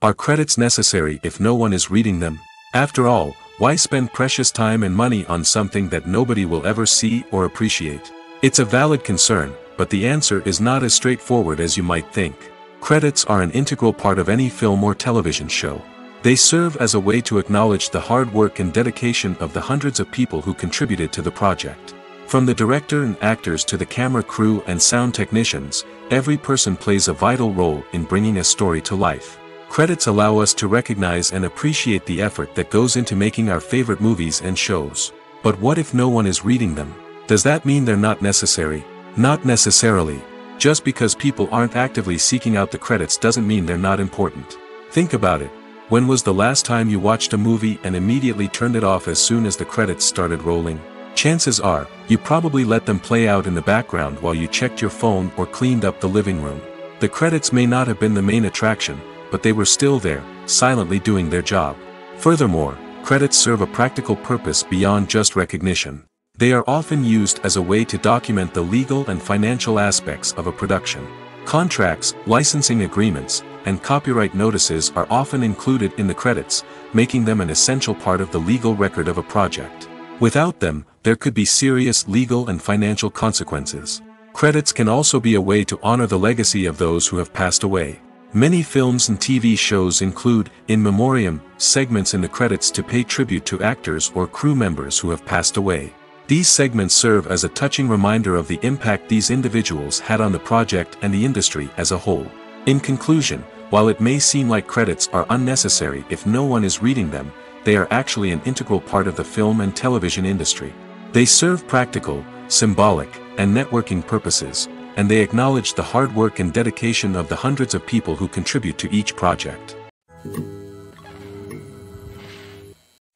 Are credits necessary if no one is reading them? After all, why spend precious time and money on something that nobody will ever see or appreciate? It's a valid concern, but the answer is not as straightforward as you might think. Credits are an integral part of any film or television show. They serve as a way to acknowledge the hard work and dedication of the hundreds of people who contributed to the project. From the director and actors to the camera crew and sound technicians, every person plays a vital role in bringing a story to life. Credits allow us to recognize and appreciate the effort that goes into making our favorite movies and shows. But what if no one is reading them? Does that mean they're not necessary? Not necessarily. Just because people aren't actively seeking out the credits doesn't mean they're not important. Think about it. When was the last time you watched a movie and immediately turned it off as soon as the credits started rolling? Chances are, you probably let them play out in the background while you checked your phone or cleaned up the living room. The credits may not have been the main attraction, but they were still there, silently doing their job. Furthermore, credits serve a practical purpose beyond just recognition. They are often used as a way to document the legal and financial aspects of a production. Contracts, licensing agreements, and copyright notices are often included in the credits, making them an essential part of the legal record of a project. Without them, there could be serious legal and financial consequences. Credits can also be a way to honor the legacy of those who have passed away. Many films and TV shows include, in memoriam, segments in the credits to pay tribute to actors or crew members who have passed away. These segments serve as a touching reminder of the impact these individuals had on the project and the industry as a whole. In conclusion, while it may seem like credits are unnecessary if no one is reading them, they are actually an integral part of the film and television industry. They serve practical, symbolic, and networking purposes, and they acknowledge the hard work and dedication of the hundreds of people who contribute to each project.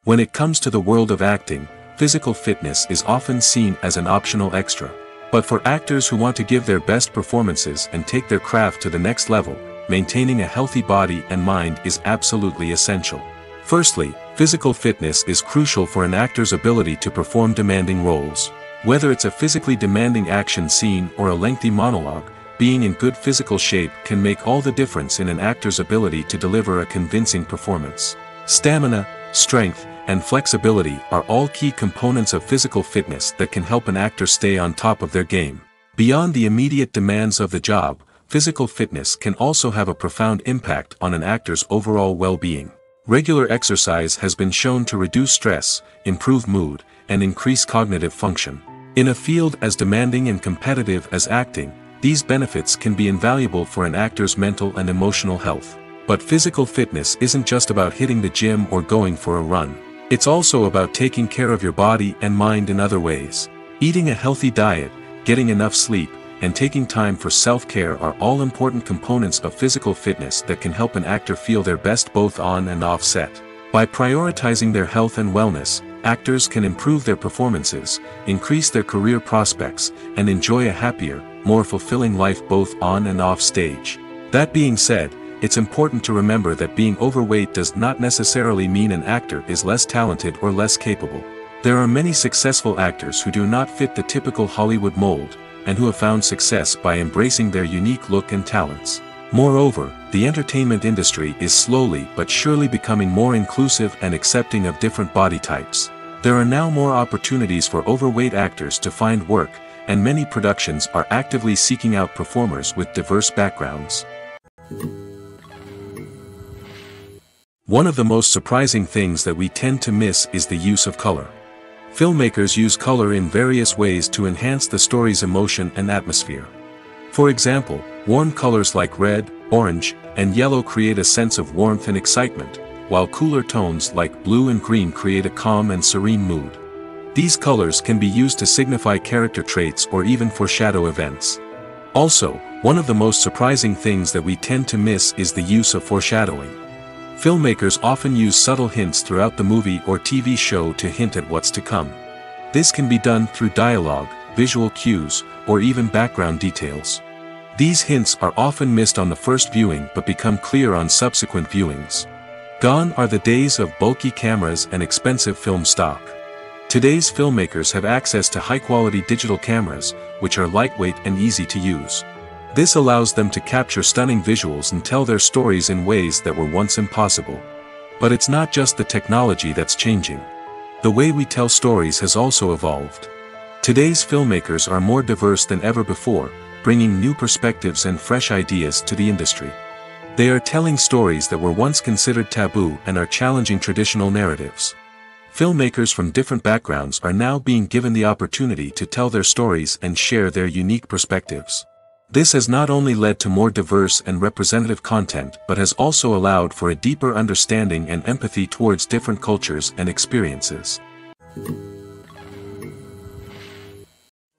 When it comes to the world of acting, physical fitness is often seen as an optional extra. But for actors who want to give their best performances and take their craft to the next level, maintaining a healthy body and mind is absolutely essential. Firstly, physical fitness is crucial for an actor's ability to perform demanding roles. Whether it's a physically demanding action scene or a lengthy monologue, being in good physical shape can make all the difference in an actor's ability to deliver a convincing performance. Stamina, strength, and flexibility are all key components of physical fitness that can help an actor stay on top of their game. Beyond the immediate demands of the job, physical fitness can also have a profound impact on an actor's overall well-being. Regular exercise has been shown to reduce stress, improve mood, and increase cognitive function. In a field as demanding and competitive as acting, these benefits can be invaluable for an actor's mental and emotional health. But physical fitness isn't just about hitting the gym or going for a run. It's also about taking care of your body and mind in other ways. Eating a healthy diet, getting enough sleep, and taking time for self-care are all important components of physical fitness that can help an actor feel their best both on and off set. By prioritizing their health and wellness, actors can improve their performances, increase their career prospects, and enjoy a happier, more fulfilling life both on and off stage. That being said, it's important to remember that being overweight does not necessarily mean an actor is less talented or less capable. There are many successful actors who do not fit the typical Hollywood mold, and who have found success by embracing their unique look and talents. Moreover, the entertainment industry is slowly but surely becoming more inclusive and accepting of different body types. There are now more opportunities for overweight actors to find work, and many productions are actively seeking out performers with diverse backgrounds. One of the most surprising things that we tend to miss is the use of color. Filmmakers use color in various ways to enhance the story's emotion and atmosphere. For example, warm colors like red, orange, and yellow create a sense of warmth and excitement, while cooler tones like blue and green create a calm and serene mood. These colors can be used to signify character traits or even foreshadow events. Also, one of the most surprising things that we tend to miss is the use of foreshadowing. Filmmakers often use subtle hints throughout the movie or TV show to hint at what's to come. This can be done through dialogue, visual cues, or even background details. These hints are often missed on the first viewing but become clear on subsequent viewings. Gone are the days of bulky cameras and expensive film stock. Today's filmmakers have access to high-quality digital cameras, which are lightweight and easy to use. This allows them to capture stunning visuals and tell their stories in ways that were once impossible. But it's not just the technology that's changing. The way we tell stories has also evolved. Today's filmmakers are more diverse than ever before, bringing new perspectives and fresh ideas to the industry. They are telling stories that were once considered taboo and are challenging traditional narratives. Filmmakers from different backgrounds are now being given the opportunity to tell their stories and share their unique perspectives. This has not only led to more diverse and representative content but has also allowed for a deeper understanding and empathy towards different cultures and experiences.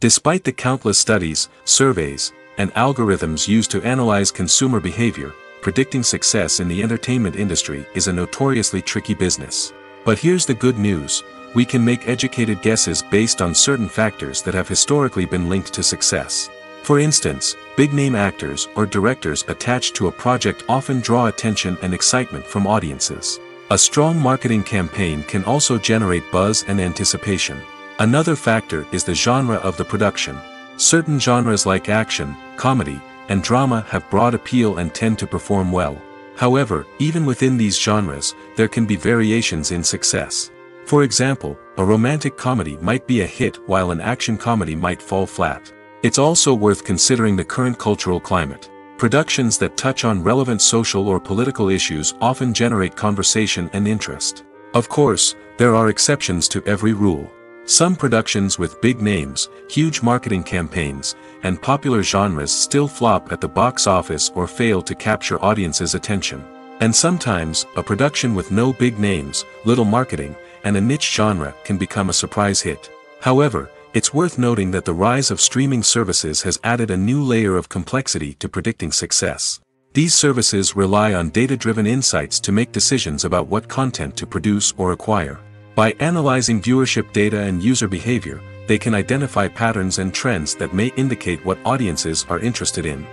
Despite the countless studies, surveys, and algorithms used to analyze consumer behavior, predicting success in the entertainment industry is a notoriously tricky business. But here's the good news: we can make educated guesses based on certain factors that have historically been linked to success. For instance, big-name actors or directors attached to a project often draw attention and excitement from audiences. A strong marketing campaign can also generate buzz and anticipation. Another factor is the genre of the production. Certain genres like action, comedy, and drama have broad appeal and tend to perform well. However, even within these genres, there can be variations in success. For example, a romantic comedy might be a hit while an action comedy might fall flat. It's also worth considering the current cultural climate. Productions that touch on relevant social or political issues often generate conversation and interest. Of course, there are exceptions to every rule. Some productions with big names, huge marketing campaigns, and popular genres still flop at the box office or fail to capture audiences' attention. And sometimes, a production with no big names, little marketing, and a niche genre can become a surprise hit. However, it's worth noting that the rise of streaming services has added a new layer of complexity to predicting success. These services rely on data-driven insights to make decisions about what content to produce or acquire. By analyzing viewership data and user behavior, they can identify patterns and trends that may indicate what audiences are interested in.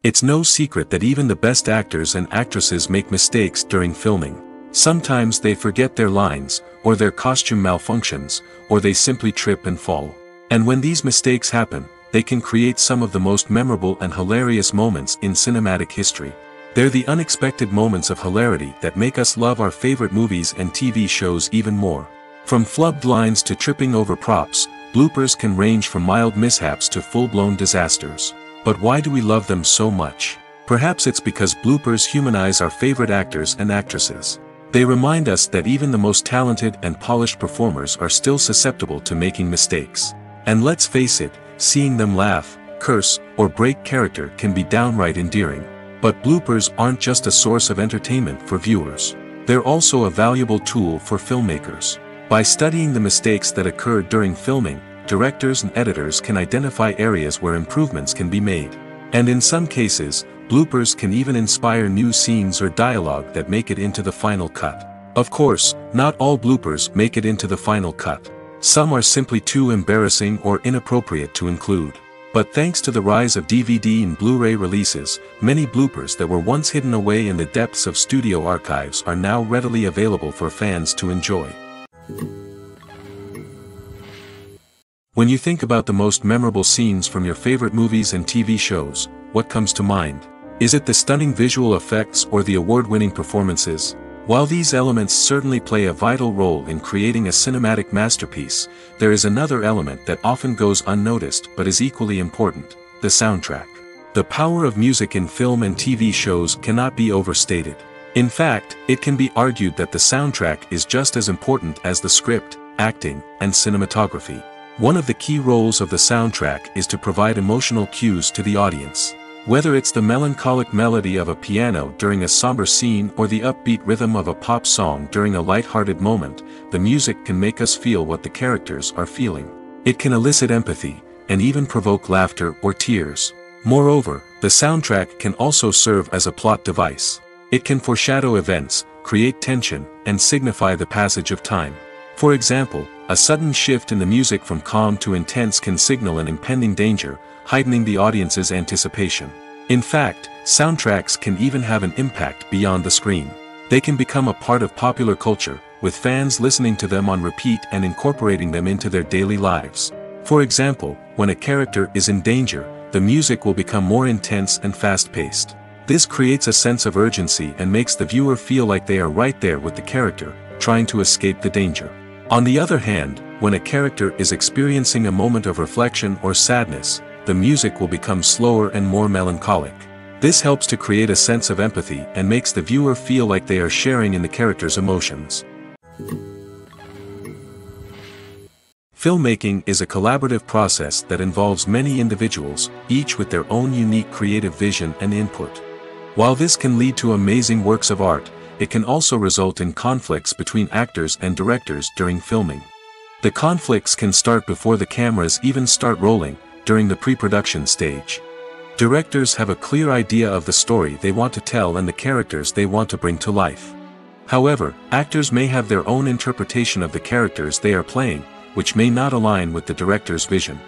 It's no secret that even the best actors and actresses make mistakes during filming. Sometimes they forget their lines, or their costume malfunctions, or they simply trip and fall. And when these mistakes happen, they can create some of the most memorable and hilarious moments in cinematic history. They're the unexpected moments of hilarity that make us love our favorite movies and TV shows even more. From flubbed lines to tripping over props, bloopers can range from mild mishaps to full-blown disasters. But why do we love them so much? Perhaps it's because bloopers humanize our favorite actors and actresses. They remind us that even the most talented and polished performers are still susceptible to making mistakes. And let's face it, seeing them laugh, curse, or break character can be downright endearing. But bloopers aren't just a source of entertainment for viewers. They're also a valuable tool for filmmakers. By studying the mistakes that occur during filming, directors and editors can identify areas where improvements can be made. And in some cases, bloopers can even inspire new scenes or dialogue that make it into the final cut. Of course, not all bloopers make it into the final cut. Some are simply too embarrassing or inappropriate to include. But thanks to the rise of DVD and Blu-ray releases, many bloopers that were once hidden away in the depths of studio archives are now readily available for fans to enjoy. When you think about the most memorable scenes from your favorite movies and TV shows, what comes to mind? Is it the stunning visual effects or the award-winning performances? While these elements certainly play a vital role in creating a cinematic masterpiece, there is another element that often goes unnoticed but is equally important: the soundtrack. The power of music in film and TV shows cannot be overstated. In fact, it can be argued that the soundtrack is just as important as the script, acting, and cinematography. One of the key roles of the soundtrack is to provide emotional cues to the audience. Whether it's the melancholic melody of a piano during a somber scene or the upbeat rhythm of a pop song during a light-hearted moment, the music can make us feel what the characters are feeling. It can elicit empathy, and even provoke laughter or tears. Moreover, the soundtrack can also serve as a plot device. It can foreshadow events, create tension, and signify the passage of time. For example, a sudden shift in the music from calm to intense can signal an impending danger, heightening the audience's anticipation. In fact, soundtracks can even have an impact beyond the screen. They can become a part of popular culture, with fans listening to them on repeat and incorporating them into their daily lives. For example, when a character is in danger, the music will become more intense and fast-paced. This creates a sense of urgency and makes the viewer feel like they are right there with the character, trying to escape the danger. On the other hand, when a character is experiencing a moment of reflection or sadness, the music will become slower and more melancholic. This helps to create a sense of empathy and makes the viewer feel like they are sharing in the character's emotions. Filmmaking is a collaborative process that involves many individuals, each with their own unique creative vision and input. While this can lead to amazing works of art, it can also result in conflicts between actors and directors during filming. The conflicts can start before the cameras even start rolling, during the pre-production stage. Directors have a clear idea of the story they want to tell and the characters they want to bring to life. However, actors may have their own interpretation of the characters they are playing, which may not align with the director's vision.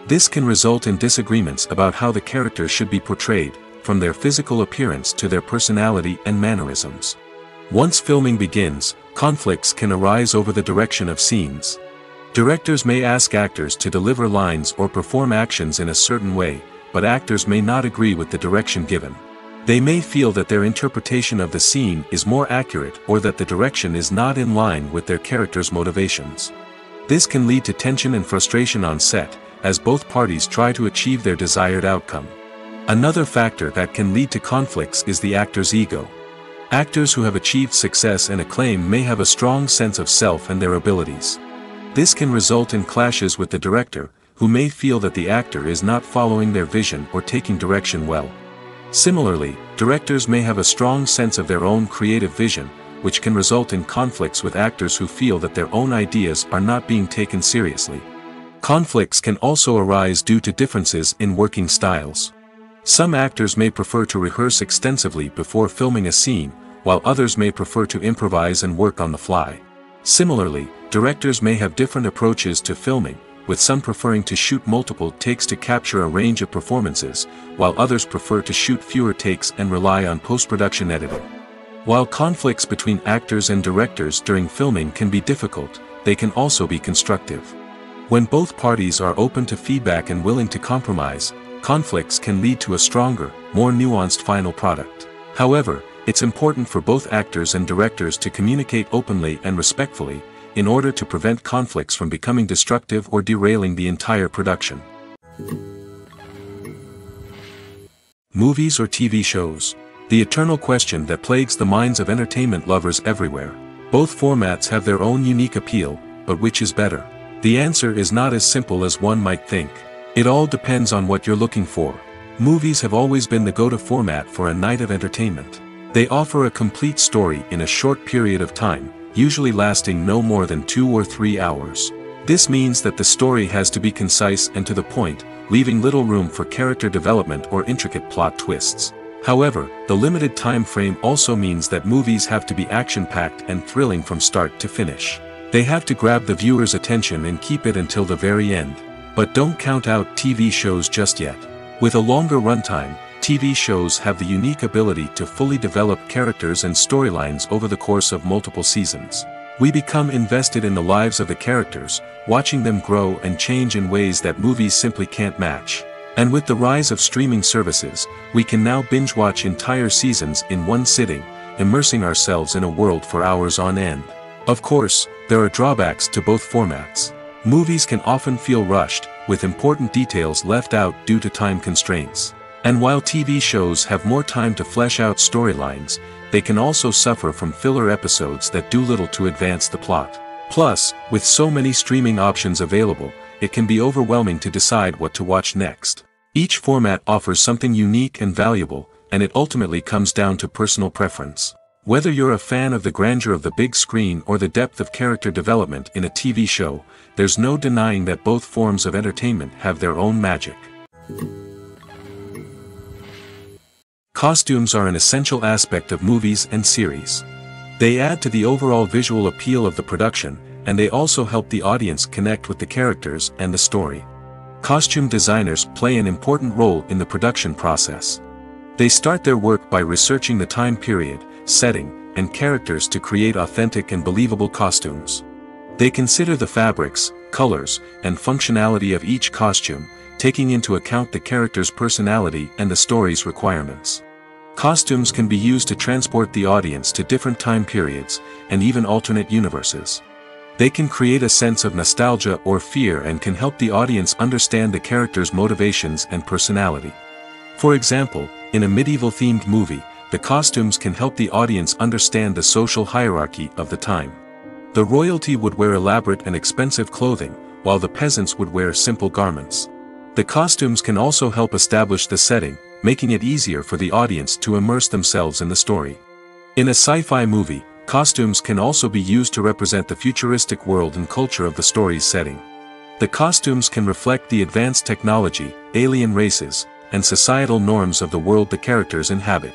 This can result in disagreements about how the characters should be portrayed, from their physical appearance to their personality and mannerisms. Once filming begins, conflicts can arise over the direction of scenes. Directors may ask actors to deliver lines or perform actions in a certain way, but actors may not agree with the direction given. They may feel that their interpretation of the scene is more accurate or that the direction is not in line with their character's motivations. This can lead to tension and frustration on set, as both parties try to achieve their desired outcome. Another factor that can lead to conflicts is the actor's ego. Actors who have achieved success and acclaim may have a strong sense of self and their abilities. This can result in clashes with the director, who may feel that the actor is not following their vision or taking direction well. Similarly, directors may have a strong sense of their own creative vision, which can result in conflicts with actors who feel that their own ideas are not being taken seriously. Conflicts can also arise due to differences in working styles. Some actors may prefer to rehearse extensively before filming a scene, while others may prefer to improvise and work on the fly. Similarly, directors may have different approaches to filming, with some preferring to shoot multiple takes to capture a range of performances, while others prefer to shoot fewer takes and rely on post-production editing. While conflicts between actors and directors during filming can be difficult, they can also be constructive. When both parties are open to feedback and willing to compromise, conflicts can lead to a stronger, more nuanced final product. However, it's important for both actors and directors to communicate openly and respectfully, in order to prevent conflicts from becoming destructive or derailing the entire production. Movies or TV shows? The eternal question that plagues the minds of entertainment lovers everywhere. Both formats have their own unique appeal, but which is better? The answer is not as simple as one might think. It all depends on what you're looking for. Movies have always been the go-to format for a night of entertainment. They offer a complete story in a short period of time, usually lasting no more than 2 or 3 hours. This means that the story has to be concise and to the point, leaving little room for character development or intricate plot twists. However, the limited time frame also means that movies have to be action-packed and thrilling from start to finish. They have to grab the viewer's attention and keep it until the very end. But don't count out TV shows just yet. With a longer runtime, TV shows have the unique ability to fully develop characters and storylines over the course of multiple seasons. We become invested in the lives of the characters, watching them grow and change in ways that movies simply can't match. And with the rise of streaming services, we can now binge-watch entire seasons in one sitting, immersing ourselves in a world for hours on end. Of course, there are drawbacks to both formats. Movies can often feel rushed, with important details left out due to time constraints. And while TV shows have more time to flesh out storylines, they can also suffer from filler episodes that do little to advance the plot. Plus, with so many streaming options available, it can be overwhelming to decide what to watch next. Each format offers something unique and valuable, and it ultimately comes down to personal preference. Whether you're a fan of the grandeur of the big screen or the depth of character development in a TV show, there's no denying that both forms of entertainment have their own magic. Costumes are an essential aspect of movies and series. They add to the overall visual appeal of the production, and they also help the audience connect with the characters and the story. Costume designers play an important role in the production process. They start their work by researching the time period, setting, and characters to create authentic and believable costumes. They consider the fabrics, colors, and functionality of each costume, taking into account the character's personality and the story's requirements. Costumes can be used to transport the audience to different time periods, and even alternate universes. They can create a sense of nostalgia or fear and can help the audience understand the character's motivations and personality. For example, in a medieval-themed movie, the costumes can help the audience understand the social hierarchy of the time. The royalty would wear elaborate and expensive clothing, while the peasants would wear simple garments. The costumes can also help establish the setting, making it easier for the audience to immerse themselves in the story. In a sci-fi movie, costumes can also be used to represent the futuristic world and culture of the story's setting. The costumes can reflect the advanced technology, alien races, and societal norms of the world the characters inhabit.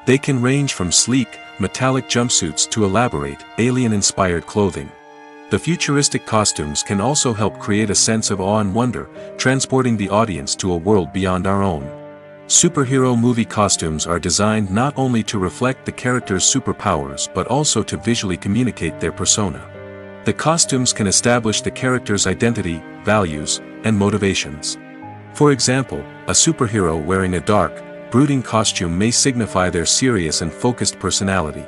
They can range from sleek, metallic jumpsuits to elaborate, alien-inspired clothing. The futuristic costumes can also help create a sense of awe and wonder, transporting the audience to a world beyond our own. Superhero movie costumes are designed not only to reflect the character's superpowers but also to visually communicate their persona. The costumes can establish the character's identity, values, and motivations. For example, a superhero wearing a dark, brooding costume may signify their serious and focused personality.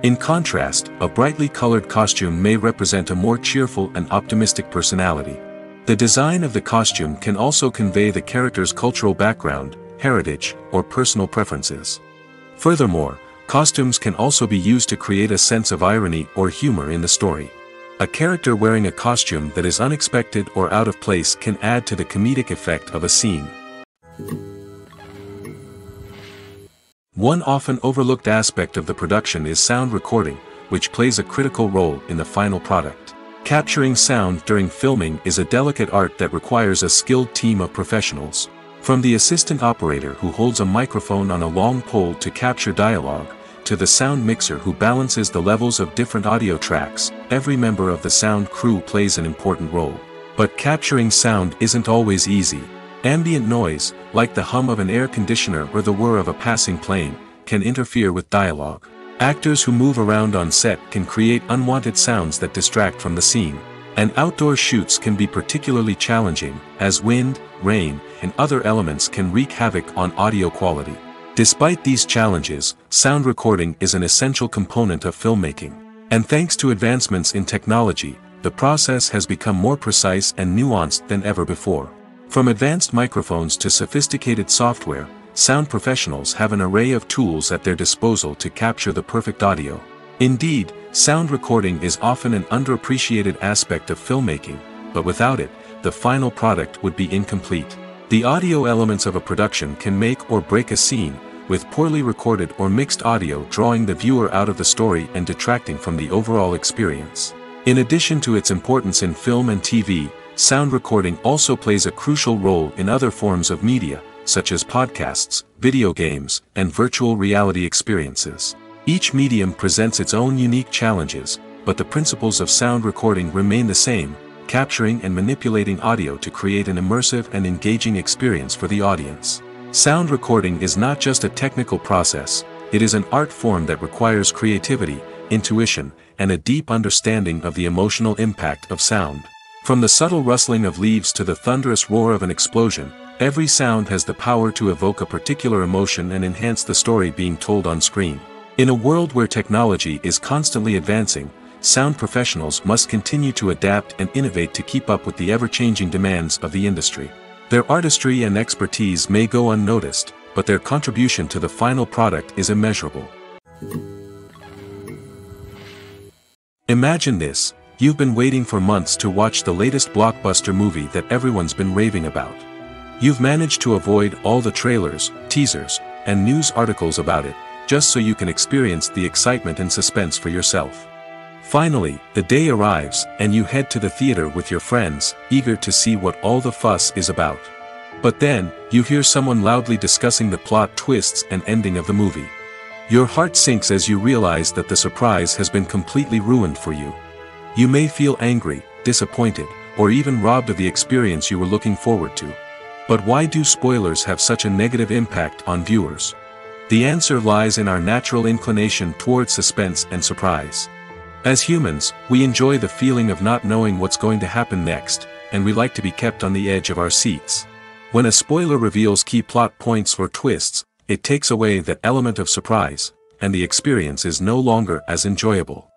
In contrast, a brightly colored costume may represent a more cheerful and optimistic personality. The design of the costume can also convey the character's cultural background, heritage, or personal preferences. Furthermore, costumes can also be used to create a sense of irony or humor in the story. A character wearing a costume that is unexpected or out of place can add to the comedic effect of a scene. One often overlooked aspect of the production is sound recording, which plays a critical role in the final product. Capturing sound during filming is a delicate art that requires a skilled team of professionals. From the assistant operator who holds a microphone on a long pole to capture dialogue, to the sound mixer who balances the levels of different audio tracks, every member of the sound crew plays an important role. But capturing sound isn't always easy. Ambient noise, like the hum of an air conditioner or the whir of a passing plane, can interfere with dialogue. Actors who move around on set can create unwanted sounds that distract from the scene. And outdoor shoots can be particularly challenging, as wind, rain, and other elements can wreak havoc on audio quality. Despite these challenges, sound recording is an essential component of filmmaking. And thanks to advancements in technology, the process has become more precise and nuanced than ever before. From advanced microphones to sophisticated software, sound professionals have an array of tools at their disposal to capture the perfect audio. Indeed, sound recording is often an underappreciated aspect of filmmaking, but without it, the final product would be incomplete. The audio elements of a production can make or break a scene, with poorly recorded or mixed audio drawing the viewer out of the story and detracting from the overall experience. In addition to its importance in film and TV, sound recording also plays a crucial role in other forms of media, such as podcasts, video games, and virtual reality experiences. Each medium presents its own unique challenges, but the principles of sound recording remain the same, capturing and manipulating audio to create an immersive and engaging experience for the audience. Sound recording is not just a technical process, it is an art form that requires creativity, intuition, and a deep understanding of the emotional impact of sound. From the subtle rustling of leaves to the thunderous roar of an explosion, every sound has the power to evoke a particular emotion and enhance the story being told on screen. In a world where technology is constantly advancing, sound professionals must continue to adapt and innovate to keep up with the ever-changing demands of the industry. Their artistry and expertise may go unnoticed, but their contribution to the final product is immeasurable. Imagine this: you've been waiting for months to watch the latest blockbuster movie that everyone's been raving about. You've managed to avoid all the trailers, teasers, and news articles about it, just so you can experience the excitement and suspense for yourself. Finally, the day arrives, and you head to the theater with your friends, eager to see what all the fuss is about. But then, you hear someone loudly discussing the plot twists and ending of the movie. Your heart sinks as you realize that the surprise has been completely ruined for you. You may feel angry, disappointed, or even robbed of the experience you were looking forward to. But why do spoilers have such a negative impact on viewers? The answer lies in our natural inclination toward suspense and surprise. As humans, we enjoy the feeling of not knowing what's going to happen next, and we like to be kept on the edge of our seats. When a spoiler reveals key plot points or twists, it takes away that element of surprise, and the experience is no longer as enjoyable.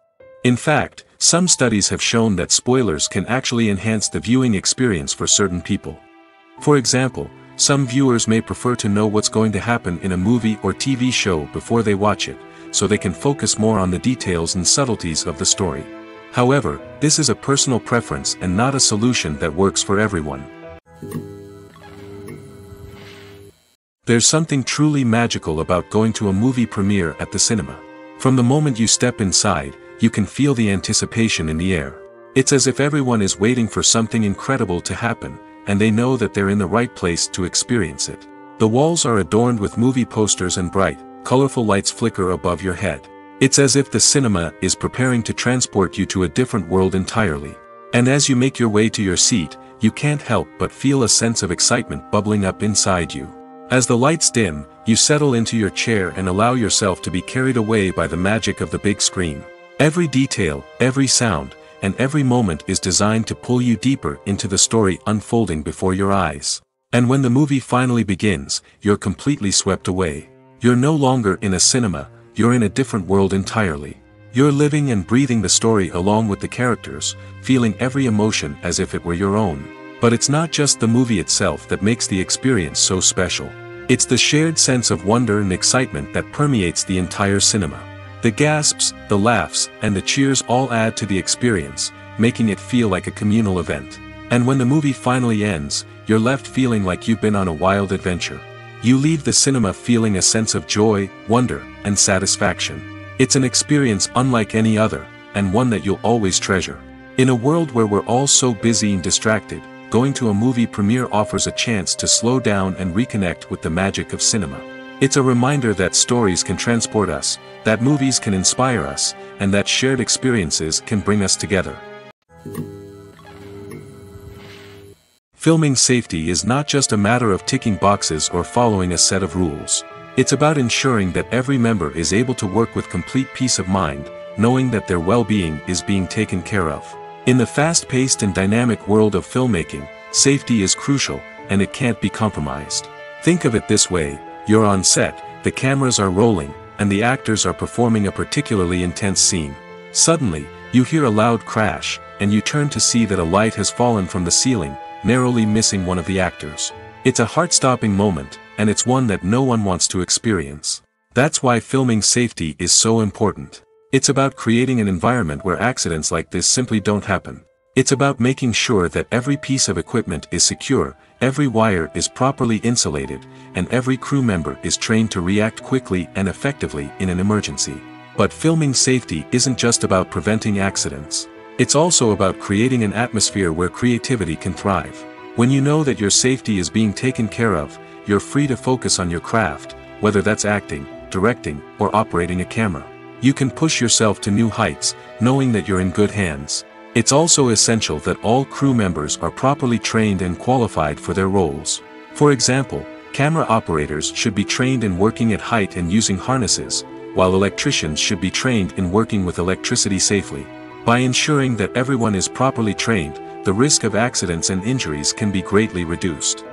In fact, some studies have shown that spoilers can actually enhance the viewing experience for certain people. For example, some viewers may prefer to know what's going to happen in a movie or TV show before they watch it, so they can focus more on the details and subtleties of the story. However, this is a personal preference and not a solution that works for everyone. There's something truly magical about going to a movie premiere at the cinema. From the moment you step inside, you can feel the anticipation in the air. It's as if everyone is waiting for something incredible to happen, and they know that they're in the right place to experience it. The walls are adorned with movie posters and bright, colorful lights flicker above your head. It's as if the cinema is preparing to transport you to a different world entirely. And as you make your way to your seat, you can't help but feel a sense of excitement bubbling up inside you. As the lights dim, you settle into your chair and allow yourself to be carried away by the magic of the big screen. Every detail, every sound, and every moment is designed to pull you deeper into the story unfolding before your eyes. And when the movie finally begins, you're completely swept away. You're no longer in a cinema, you're in a different world entirely. You're living and breathing the story along with the characters, feeling every emotion as if it were your own. But it's not just the movie itself that makes the experience so special. It's the shared sense of wonder and excitement that permeates the entire cinema. The gasps, the laughs, and the cheers all add to the experience, making it feel like a communal event. And when the movie finally ends, you're left feeling like you've been on a wild adventure. You leave the cinema feeling a sense of joy, wonder, and satisfaction. It's an experience unlike any other, and one that you'll always treasure. In a world where we're all so busy and distracted, going to a movie premiere offers a chance to slow down and reconnect with the magic of cinema. It's a reminder that stories can transport us, that movies can inspire us, and that shared experiences can bring us together. Filming safety is not just a matter of ticking boxes or following a set of rules. It's about ensuring that every member is able to work with complete peace of mind, knowing that their well-being is being taken care of. In the fast-paced and dynamic world of filmmaking, safety is crucial, and it can't be compromised. Think of it this way: you're on set, the cameras are rolling, and the actors are performing a particularly intense scene. Suddenly, you hear a loud crash, and you turn to see that a light has fallen from the ceiling, narrowly missing one of the actors. It's a heart-stopping moment, and it's one that no one wants to experience. That's why filming safety is so important. It's about creating an environment where accidents like this simply don't happen. It's about making sure that every piece of equipment is secure, every wire is properly insulated, and every crew member is trained to react quickly and effectively in an emergency. But filming safety isn't just about preventing accidents. It's also about creating an atmosphere where creativity can thrive. When you know that your safety is being taken care of, you're free to focus on your craft, whether that's acting, directing, or operating a camera. You can push yourself to new heights, knowing that you're in good hands. It's also essential that all crew members are properly trained and qualified for their roles. For example, camera operators should be trained in working at height and using harnesses, while electricians should be trained in working with electricity safely. By ensuring that everyone is properly trained, the risk of accidents and injuries can be greatly reduced.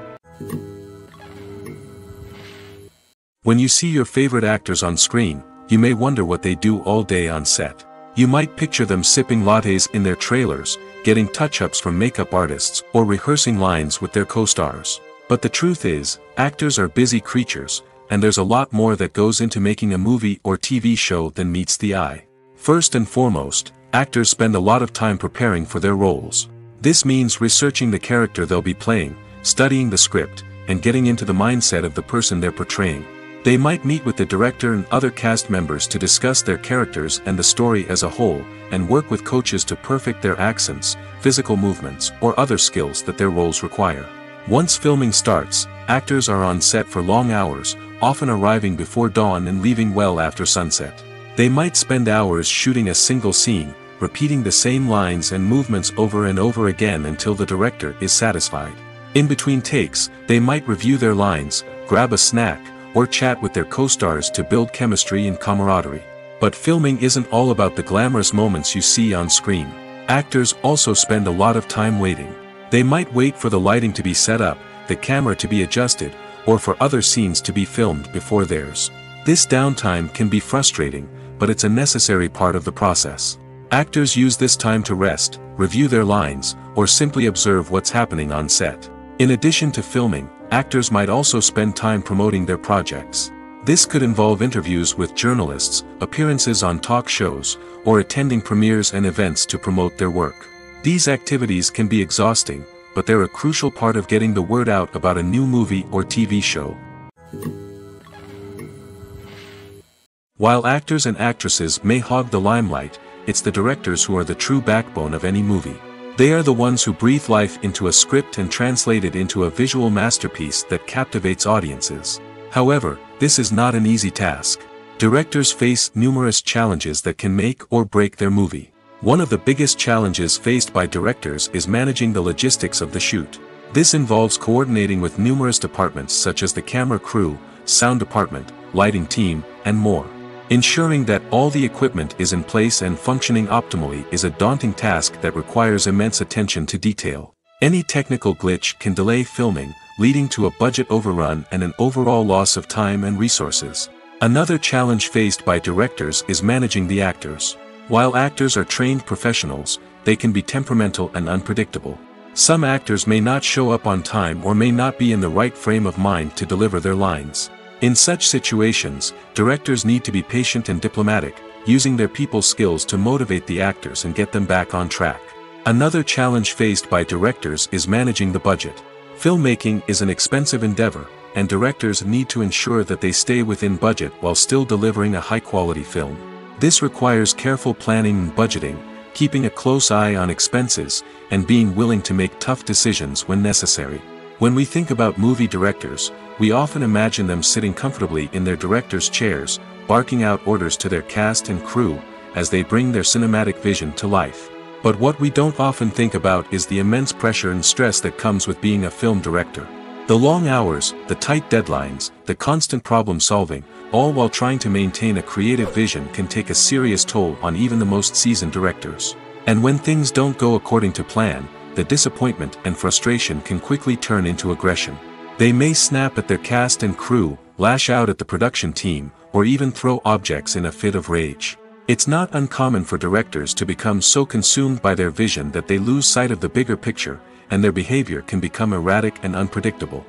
When you see your favorite actors on screen, you may wonder what they do all day on set. You might picture them sipping lattes in their trailers, getting touch-ups from makeup artists, or rehearsing lines with their co-stars. But the truth is, actors are busy creatures, and there's a lot more that goes into making a movie or TV show than meets the eye. First and foremost, actors spend a lot of time preparing for their roles. This means researching the character they'll be playing, studying the script, and getting into the mindset of the person they're portraying. They might meet with the director and other cast members to discuss their characters and the story as a whole, and work with coaches to perfect their accents, physical movements, or other skills that their roles require. Once filming starts, actors are on set for long hours, often arriving before dawn and leaving well after sunset. They might spend hours shooting a single scene, repeating the same lines and movements over and over again until the director is satisfied. In between takes, they might review their lines, grab a snack, or chat with their co-stars to build chemistry and camaraderie. But filming isn't all about the glamorous moments you see on screen. Actors also spend a lot of time waiting. They might wait for the lighting to be set up, the camera to be adjusted, or for other scenes to be filmed before theirs. This downtime can be frustrating, but it's a necessary part of the process. Actors use this time to rest, review their lines, or simply observe what's happening on set. In addition to filming, actors might also spend time promoting their projects. This could involve interviews with journalists, appearances on talk shows, or attending premieres and events to promote their work. These activities can be exhausting, but they're a crucial part of getting the word out about a new movie or TV show. While actors and actresses may hog the limelight, it's the directors who are the true backbone of any movie. They are the ones who breathe life into a script and translate it into a visual masterpiece that captivates audiences. However, this is not an easy task. Directors face numerous challenges that can make or break their movie. One of the biggest challenges faced by directors is managing the logistics of the shoot. This involves coordinating with numerous departments such as the camera crew, sound department, lighting team, and more. Ensuring that all the equipment is in place and functioning optimally is a daunting task that requires immense attention to detail. Any technical glitch can delay filming, leading to a budget overrun and an overall loss of time and resources. Another challenge faced by directors is managing the actors. While actors are trained professionals, they can be temperamental and unpredictable. Some actors may not show up on time or may not be in the right frame of mind to deliver their lines. In such situations, directors need to be patient and diplomatic, using their people skills to motivate the actors and get them back on track. Another challenge faced by directors is managing the budget. Filmmaking is an expensive endeavor, and directors need to ensure that they stay within budget while still delivering a high-quality film. This requires careful planning and budgeting, keeping a close eye on expenses, and being willing to make tough decisions when necessary. When we think about movie directors, we often imagine them sitting comfortably in their director's chairs, barking out orders to their cast and crew, as they bring their cinematic vision to life. But what we don't often think about is the immense pressure and stress that comes with being a film director. The long hours, the tight deadlines, the constant problem solving, all while trying to maintain a creative vision can take a serious toll on even the most seasoned directors. And when things don't go according to plan, the disappointment and frustration can quickly turn into aggression. They may snap at their cast and crew, lash out at the production team, or even throw objects in a fit of rage. It's not uncommon for directors to become so consumed by their vision that they lose sight of the bigger picture, and their behavior can become erratic and unpredictable.